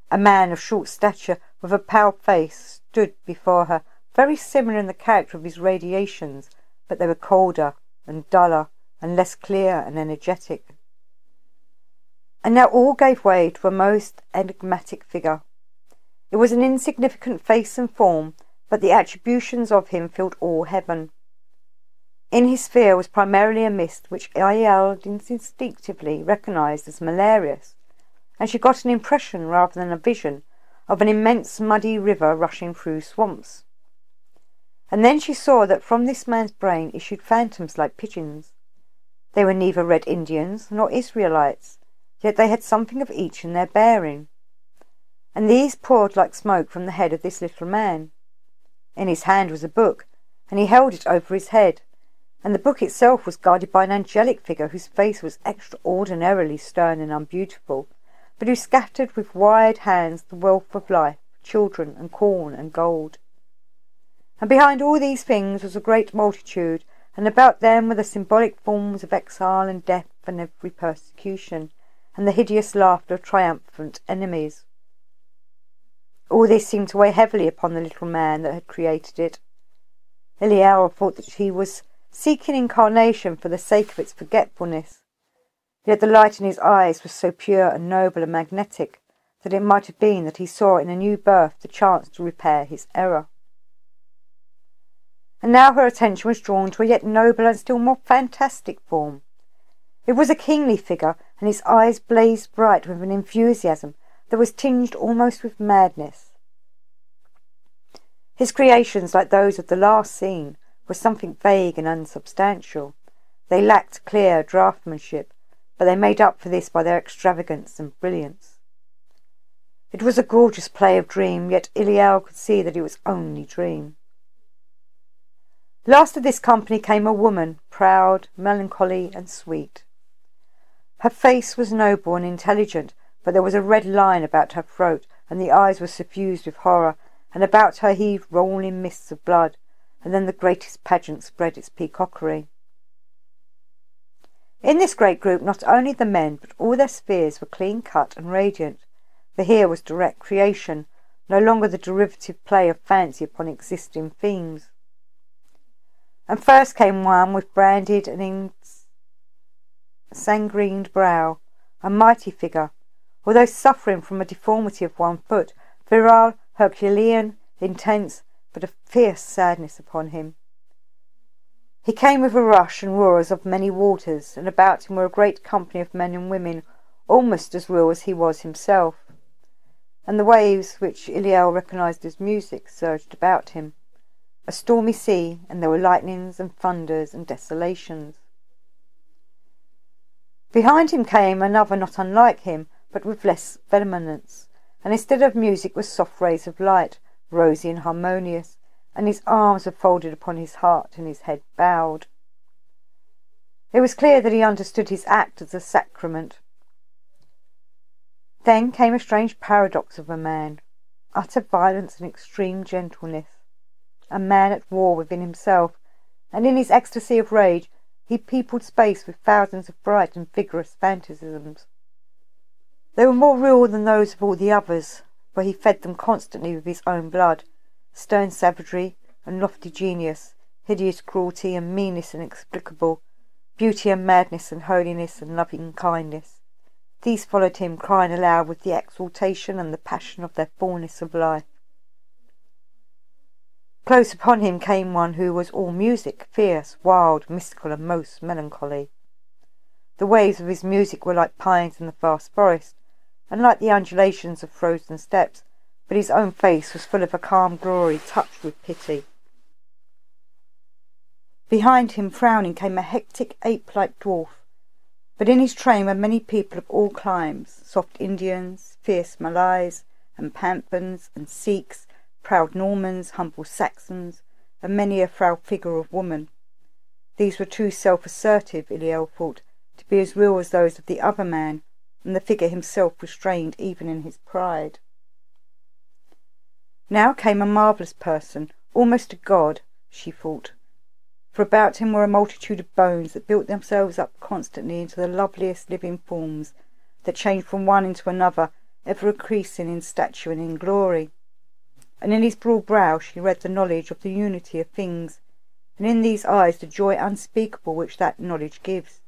A man of short stature, with a pale face, stood before her, very similar in the character of his radiations, but they were colder and duller and less clear and energetic. And now all gave way to a most enigmatic figure. It was an insignificant face and form, but the attributions of him filled all heaven. In his sphere was primarily a mist which Ael instinctively recognised as malarious, and she got an impression rather than a vision of an immense muddy river rushing through swamps. And then she saw that from this man's brain issued phantoms like pigeons. They were neither Red Indians nor Israelites, yet they had something of each in their bearing. And these poured like smoke from the head of this little man. In his hand was a book, and he held it over his head, and the book itself was guarded by an angelic figure whose face was extraordinarily stern and unbeautiful, but who scattered with wide hands the wealth of life, children and corn and gold. And behind all these things was a great multitude, and about them were the symbolic forms of exile and death and every persecution, and the hideous laughter of triumphant enemies. All this seemed to weigh heavily upon the little man that had created it. Eliel thought that he was seeking incarnation for the sake of its forgetfulness, yet the light in his eyes was so pure and noble and magnetic that it might have been that he saw in a new birth the chance to repair his error. And now her attention was drawn to a yet nobler and still more fantastic form. It was a kingly figure, and his eyes blazed bright with an enthusiasm that was tinged almost with madness. His creations, like those of the last scene, were something vague and unsubstantial. They lacked clear draftsmanship, but they made up for this by their extravagance and brilliance. It was a gorgeous play of dream, yet Eliel could see that it was only dream. Last of this company came a woman, proud, melancholy, and sweet. Her face was noble and intelligent, but there was a red line about her throat, and the eyes were suffused with horror, and about her heaved rolling mists of blood, and then the greatest pageant spread its peacockery. In this great group not only the men, but all their spheres were clean-cut and radiant, for here was direct creation, no longer the derivative play of fancy upon existing themes. And first came one with branded and ensangrened brow, a mighty figure, although suffering from a deformity of 1 foot, virile, Herculean, intense, but a fierce sadness upon him. He came with a rush and roar as of many waters, and about him were a great company of men and women, almost as real as he was himself. And the waves, which Iliel recognised as music, surged about him. A stormy sea, and there were lightnings and thunders and desolations. Behind him came another not unlike him, but with less vehemence, and instead of music were soft rays of light, rosy and harmonious, and his arms were folded upon his heart and his head bowed. It was clear that he understood his act as a sacrament. Then came a strange paradox of a man, utter violence and extreme gentleness, a man at war within himself, and in his ecstasy of rage he peopled space with thousands of bright and vigorous phantasms. They were more real than those of all the others, for he fed them constantly with his own blood, stern savagery and lofty genius, hideous cruelty and meanness inexplicable, beauty and madness and holiness and loving kindness. These followed him, crying aloud with the exaltation and the passion of their fullness of life. Close upon him came one who was all music, fierce, wild, mystical, and most melancholy. The waves of his music were like pines in the vast forest, and like the undulations of frozen steppes, but his own face was full of a calm glory touched with pity. Behind him, frowning, came a hectic ape-like dwarf, but in his train were many people of all climes, soft Indians, fierce Malays, and Panthans, and Sikhs, proud Normans, humble Saxons, and many a frail figure of woman. These were too self-assertive, Iliel thought, to be as real as those of the other man, and the figure himself restrained even in his pride. Now came a marvellous person, almost a god, she thought, for about him were a multitude of bones that built themselves up constantly into the loveliest living forms, that changed from one into another, ever increasing in stature and in glory. And in his broad brow she read the knowledge of the unity of things, and in these eyes the joy unspeakable which that knowledge gives.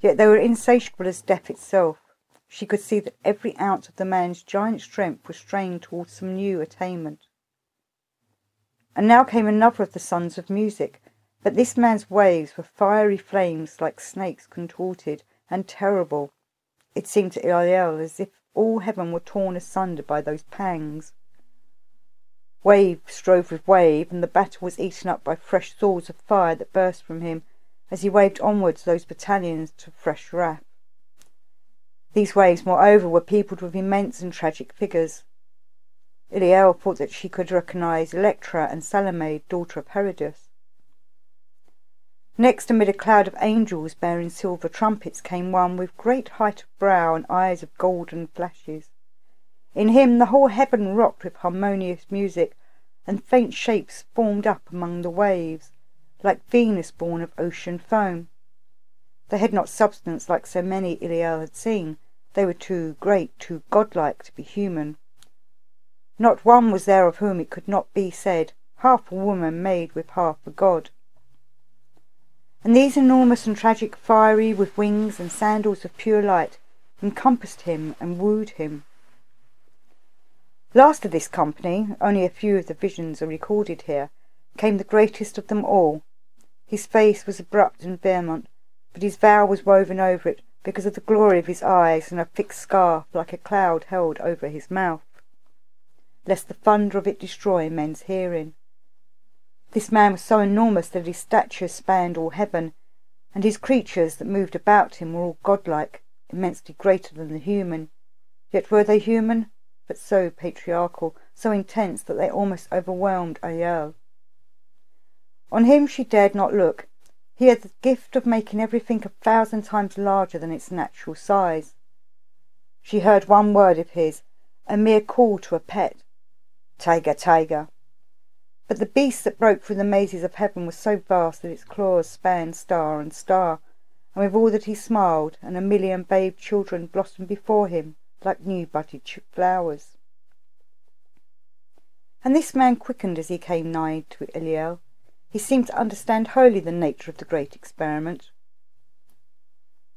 Yet they were insatiable as death itself. She could see that every ounce of the man's giant strength was strained towards some new attainment. And now came another of the sons of music, but this man's waves were fiery flames like snakes contorted, and terrible. It seemed to Iliel as if all heaven were torn asunder by those pangs. Wave strove with wave, and the battle was eaten up by fresh swords of fire that burst from him, as he waved onwards those battalions to fresh wrath. These waves, moreover, were peopled with immense and tragic figures. Iliel thought that she could recognise Electra and Salome, daughter of Herodus. Next, amid a cloud of angels bearing silver trumpets, came one with great height of brow and eyes of golden flashes. In him the whole heaven rocked with harmonious music, and faint shapes formed up among the waves, like Venus born of ocean foam. They had not substance like so many Iliel had seen. They were too great, too godlike to be human. Not one was there of whom it could not be said, half a woman made with half a god. And these enormous and tragic, fiery, with wings and sandals of pure light, encompassed him and wooed him. Last of this company, only a few of the visions are recorded here, came the greatest of them all. His face was abrupt and vehement, but his vow was woven over it because of the glory of his eyes, and a thick scarf like a cloud held over his mouth, lest the thunder of it destroy men's hearing. This man was so enormous that his stature spanned all heaven, and his creatures that moved about him were all godlike, immensely greater than the human. Yet were they human, but so patriarchal, so intense that they almost overwhelmed Iliel. On him she dared not look. He had the gift of making everything 1,000 times larger than its natural size. She heard one word of his, a mere call to a pet, "Tiger, tiger." But the beast that broke through the mazes of heaven was so vast that its claws spanned star and star, and with all that he smiled, and 1,000,000 babe children blossomed before him like new budded flowers. And this man quickened as he came nigh to Iliel. He seemed to understand wholly the nature of the great experiment.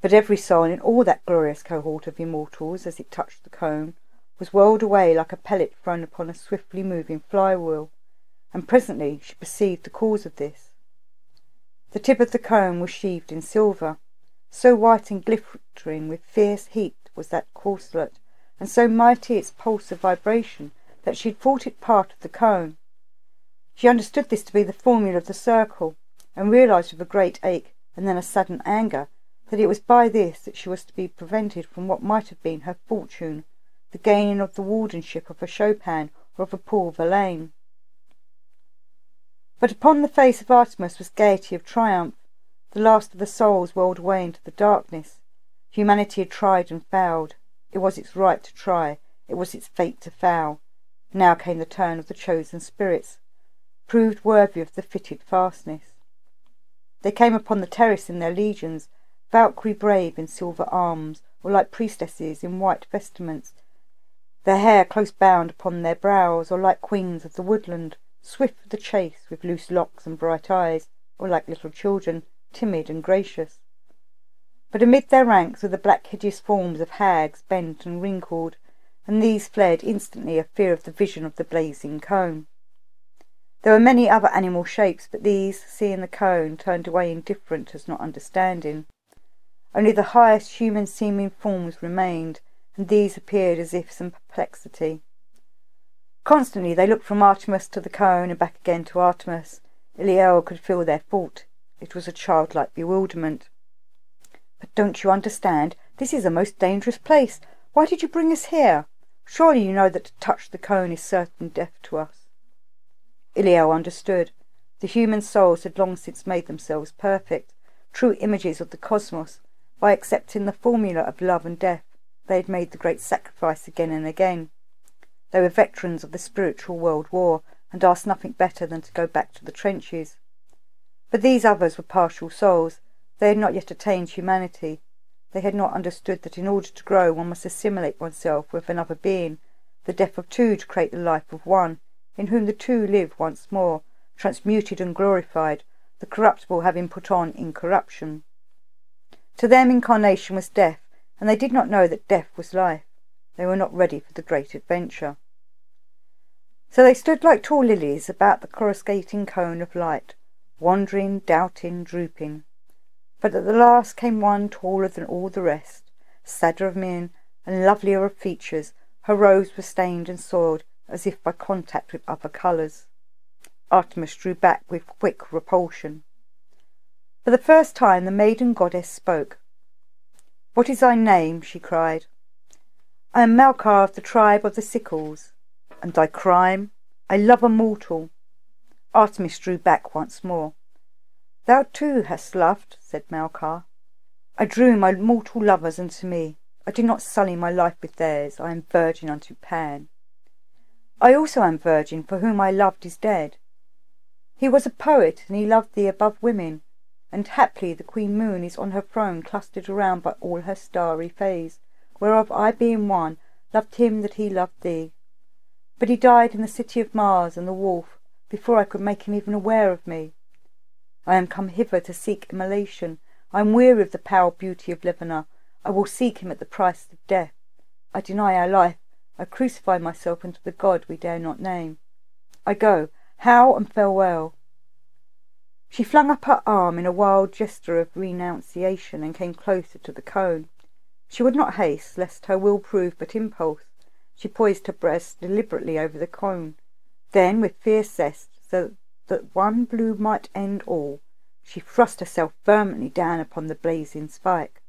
But every soul in all that glorious cohort of immortals, as it touched the cone, was whirled away like a pellet thrown upon a swiftly moving flywheel, and presently she perceived the cause of this. The tip of the cone was sheathed in silver. So white and glittering with fierce heat was that corselet, and so mighty its pulse of vibration, that she had thought it part of the cone. She understood this to be the formula of the circle, and realized with a great ache, and then a sudden anger, that it was by this that she was to be prevented from what might have been her fortune, the gaining of the wardenship of a Chopin or of a Paul Verlaine. But upon the face of Artemis was gaiety of triumph. The last of the souls whirled away into the darkness. Humanity had tried and failed. It was its right to try. It was its fate to fail. Now came the turn of the chosen spirits, proved worthy of the fitted fastness. They came upon the terrace in their legions, Valkyrie brave in silver arms, or like priestesses in white vestments, their hair close bound upon their brows, or like queens of the woodland, swift for the chase, with loose locks and bright eyes, or like little children, timid and gracious. But amid their ranks were the black hideous forms of hags, bent and wrinkled, and these fled instantly of fear of the vision of the blazing cone. There were many other animal shapes, but these, seeing the cone, turned away indifferent as not understanding. Only the highest human-seeming forms remained, and these appeared as if some perplexity. Constantly they looked from Artemis to the cone, and back again to Artemis. Eliel could feel their thought. It was a childlike bewilderment. "But don't you understand? This is a most dangerous place. Why did you bring us here? Surely you know that to touch the cone is certain death to us." Eliel understood. The human souls had long since made themselves perfect, true images of the cosmos. By accepting the formula of love and death, they had made the great sacrifice again and again. They were veterans of the spiritual world war, and asked nothing better than to go back to the trenches. But these others were partial souls. They had not yet attained humanity. They had not understood that in order to grow one must assimilate oneself with another being, the death of two to create the life of one, in whom the two live once more, transmuted and glorified, the corruptible having put on incorruption. To them incarnation was death, and they did not know that death was life. They were not ready for the great adventure. So they stood like tall lilies about the coruscating cone of light, wandering, doubting, drooping. But at the last came one taller than all the rest, sadder of mien and lovelier of features. Her robes were stained and soiled, as if by contact with other colours. Artemis drew back with quick repulsion. For the first time the maiden goddess spoke. "What is thy name?" she cried. "I am Melkar of the tribe of the Sickles." "And thy crime?" "I love a mortal." Artemis drew back once more. "Thou too hast loved," said Melkar. "I drew my mortal lovers unto me. I did not sully my life with theirs. I am virgin unto Pan." "I also am virgin, for whom I loved is dead. He was a poet, and he loved thee above women, and haply the Queen Moon is on her throne, clustered around by all her starry fays, whereof I being one, loved him that he loved thee. But he died in the city of Mars and the wolf, before I could make him even aware of me. I am come hither to seek immolation. I am weary of the pale beauty of Lebanon. I will seek him at the price of death. I deny our life. I crucify myself unto the God we dare not name. I go. How and farewell." She flung up her arm in a wild gesture of renunciation, and came closer to the cone. She would not haste, lest her will prove but impulse. She poised her breast deliberately over the cone. Then, with fierce zest, so that one blow might end all, she thrust herself vehemently down upon the blazing spike.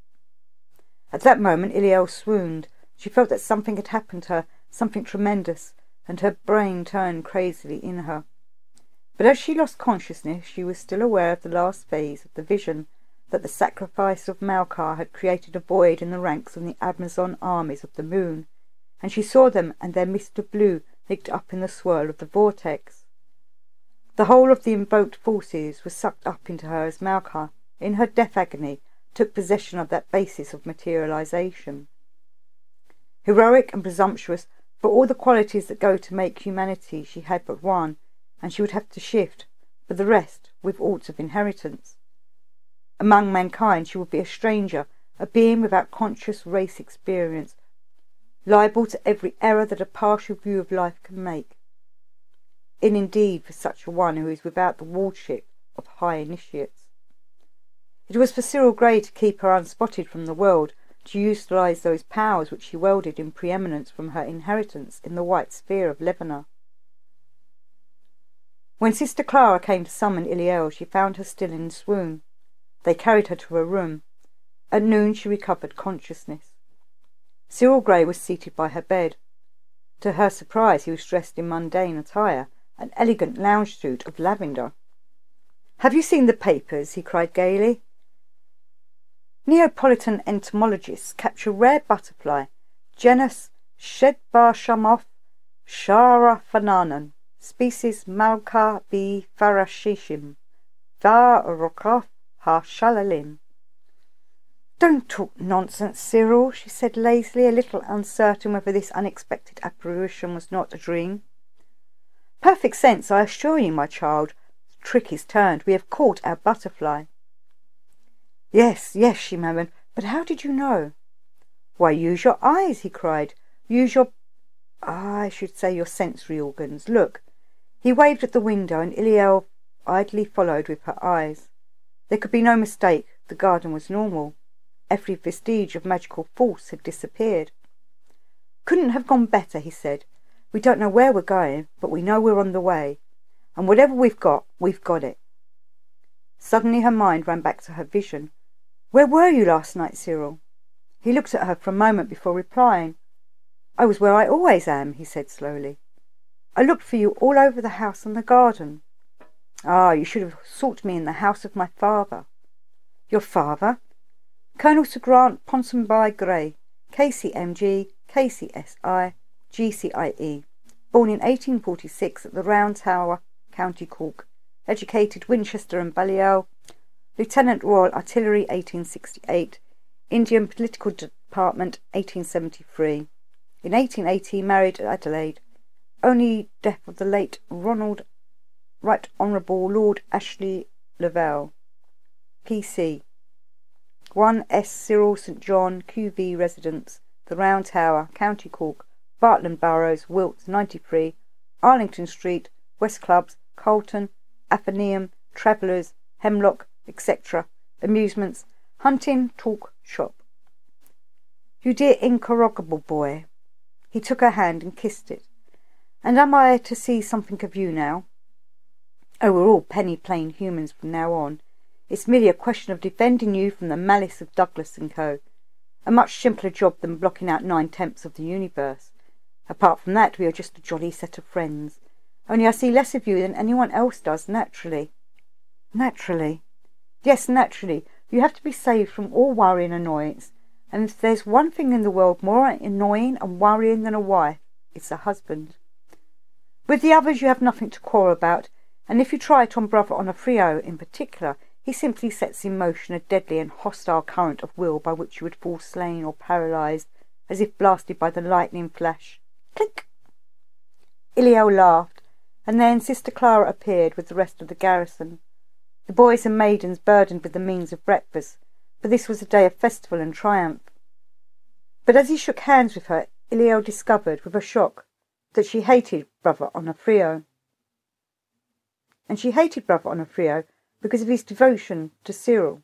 At that moment Eliel swooned. She felt that something had happened to her, something tremendous, and her brain turned crazily in her. But as she lost consciousness, she was still aware of the last phase of the vision, that the sacrifice of Melkar had created a void in the ranks of the Amazon armies of the moon, and she saw them and their mist of blue licked up in the swirl of the vortex. The whole of the invoked forces was sucked up into her as Melkar, in her death agony, took possession of that basis of materialization. Heroic and presumptuous, for all the qualities that go to make humanity, she had but one, and she would have to shift, for the rest, with aught of inheritance. Among mankind she would be a stranger, a being without conscious race experience, liable to every error that a partial view of life can make. Indeed for such a one who is without the wardship of high initiates. It was for Cyril Grey to keep her unspotted from the world, to utilise those powers which she wielded in preeminence from her inheritance in the white sphere of Lebanon. When Sister Clara came to summon Iliel, she found her still in swoon. They carried her to her room. At noon she recovered consciousness. Cyril Grey was seated by her bed. To her surprise, he was dressed in mundane attire, an elegant lounge suit of lavender. "Have you seen the papers?" he cried gaily. Neapolitan entomologists capture rare butterfly, genus Shedbarshamov sharafananan, species Malka b farashishim, var rokov ha shalalim. "Don't talk nonsense, Cyril," she said lazily, a little uncertain whether this unexpected apparition was not a dream. "Perfect sense, I assure you, my child. The trick is turned. We have caught our butterfly." "Yes, yes," she murmured, "but how did you know?" "Why, use your eyes," he cried. "Use your, I should say your sensory organs. Look." He waved at the window, and Iliel idly followed with her eyes. There could be no mistake. The garden was normal. Every vestige of magical force had disappeared. "Couldn't have gone better," he said. "We don't know where we're going, but we know we're on the way. And whatever we've got it." Suddenly her mind ran back to her vision. "Where were you last night, Cyril?" He looked at her for a moment before replying. "I was where I always am," he said slowly. "I looked for you all over the house and the garden." "Ah, you should have sought me in the house of my father." "Your father?" "Colonel Sir Grant Ponsonby Grey, KCMG, KCSI, GCIE, born in 1846 at the Round Tower, County Cork, educated Winchester and Balliol, Lieutenant Royal Artillery 1868, Indian Political Department 1873. In 1880 married Adelaide. Only death of the late Ronald Right Honourable Lord Ashley Lavelle. PC 1S Cyril St John QV Residence, The Round Tower, County Cork, Bartland Burrows, Wilts 93, Arlington Street, West Clubs, Carlton, Athenaeum, Travellers, Hemlock, etc. Amusements, hunting, talk, shop. "You dear incorrigible boy." He took her hand and kissed it. "And am I to see something of you now?" "Oh, we're all penny plain humans from now on. It's merely a question of defending you from the malice of Douglas and Co. A much simpler job than blocking out 9/10 of the universe. Apart from that, we are just a jolly set of friends. Only I see less of you than anyone else does, naturally." "Naturally?" "Yes, naturally. You have to be saved from all worry and annoyance. And if there's one thing in the world more annoying and worrying than a wife, it's a husband. With the others you have nothing to quarrel about, and if you try it on Brother Onofrio in particular, he simply sets in motion a deadly and hostile current of will by which you would fall slain or paralysed, as if blasted by the lightning flash. Clink! Iliel laughed, and then Sister Clara appeared with the rest of the garrison. The boys and maidens burdened with the means of breakfast, for this was a day of festival and triumph. But as he shook hands with her, Iliel discovered, with a shock, that she hated Brother Onofrio. And she hated Brother Onofrio because of his devotion to Cyril.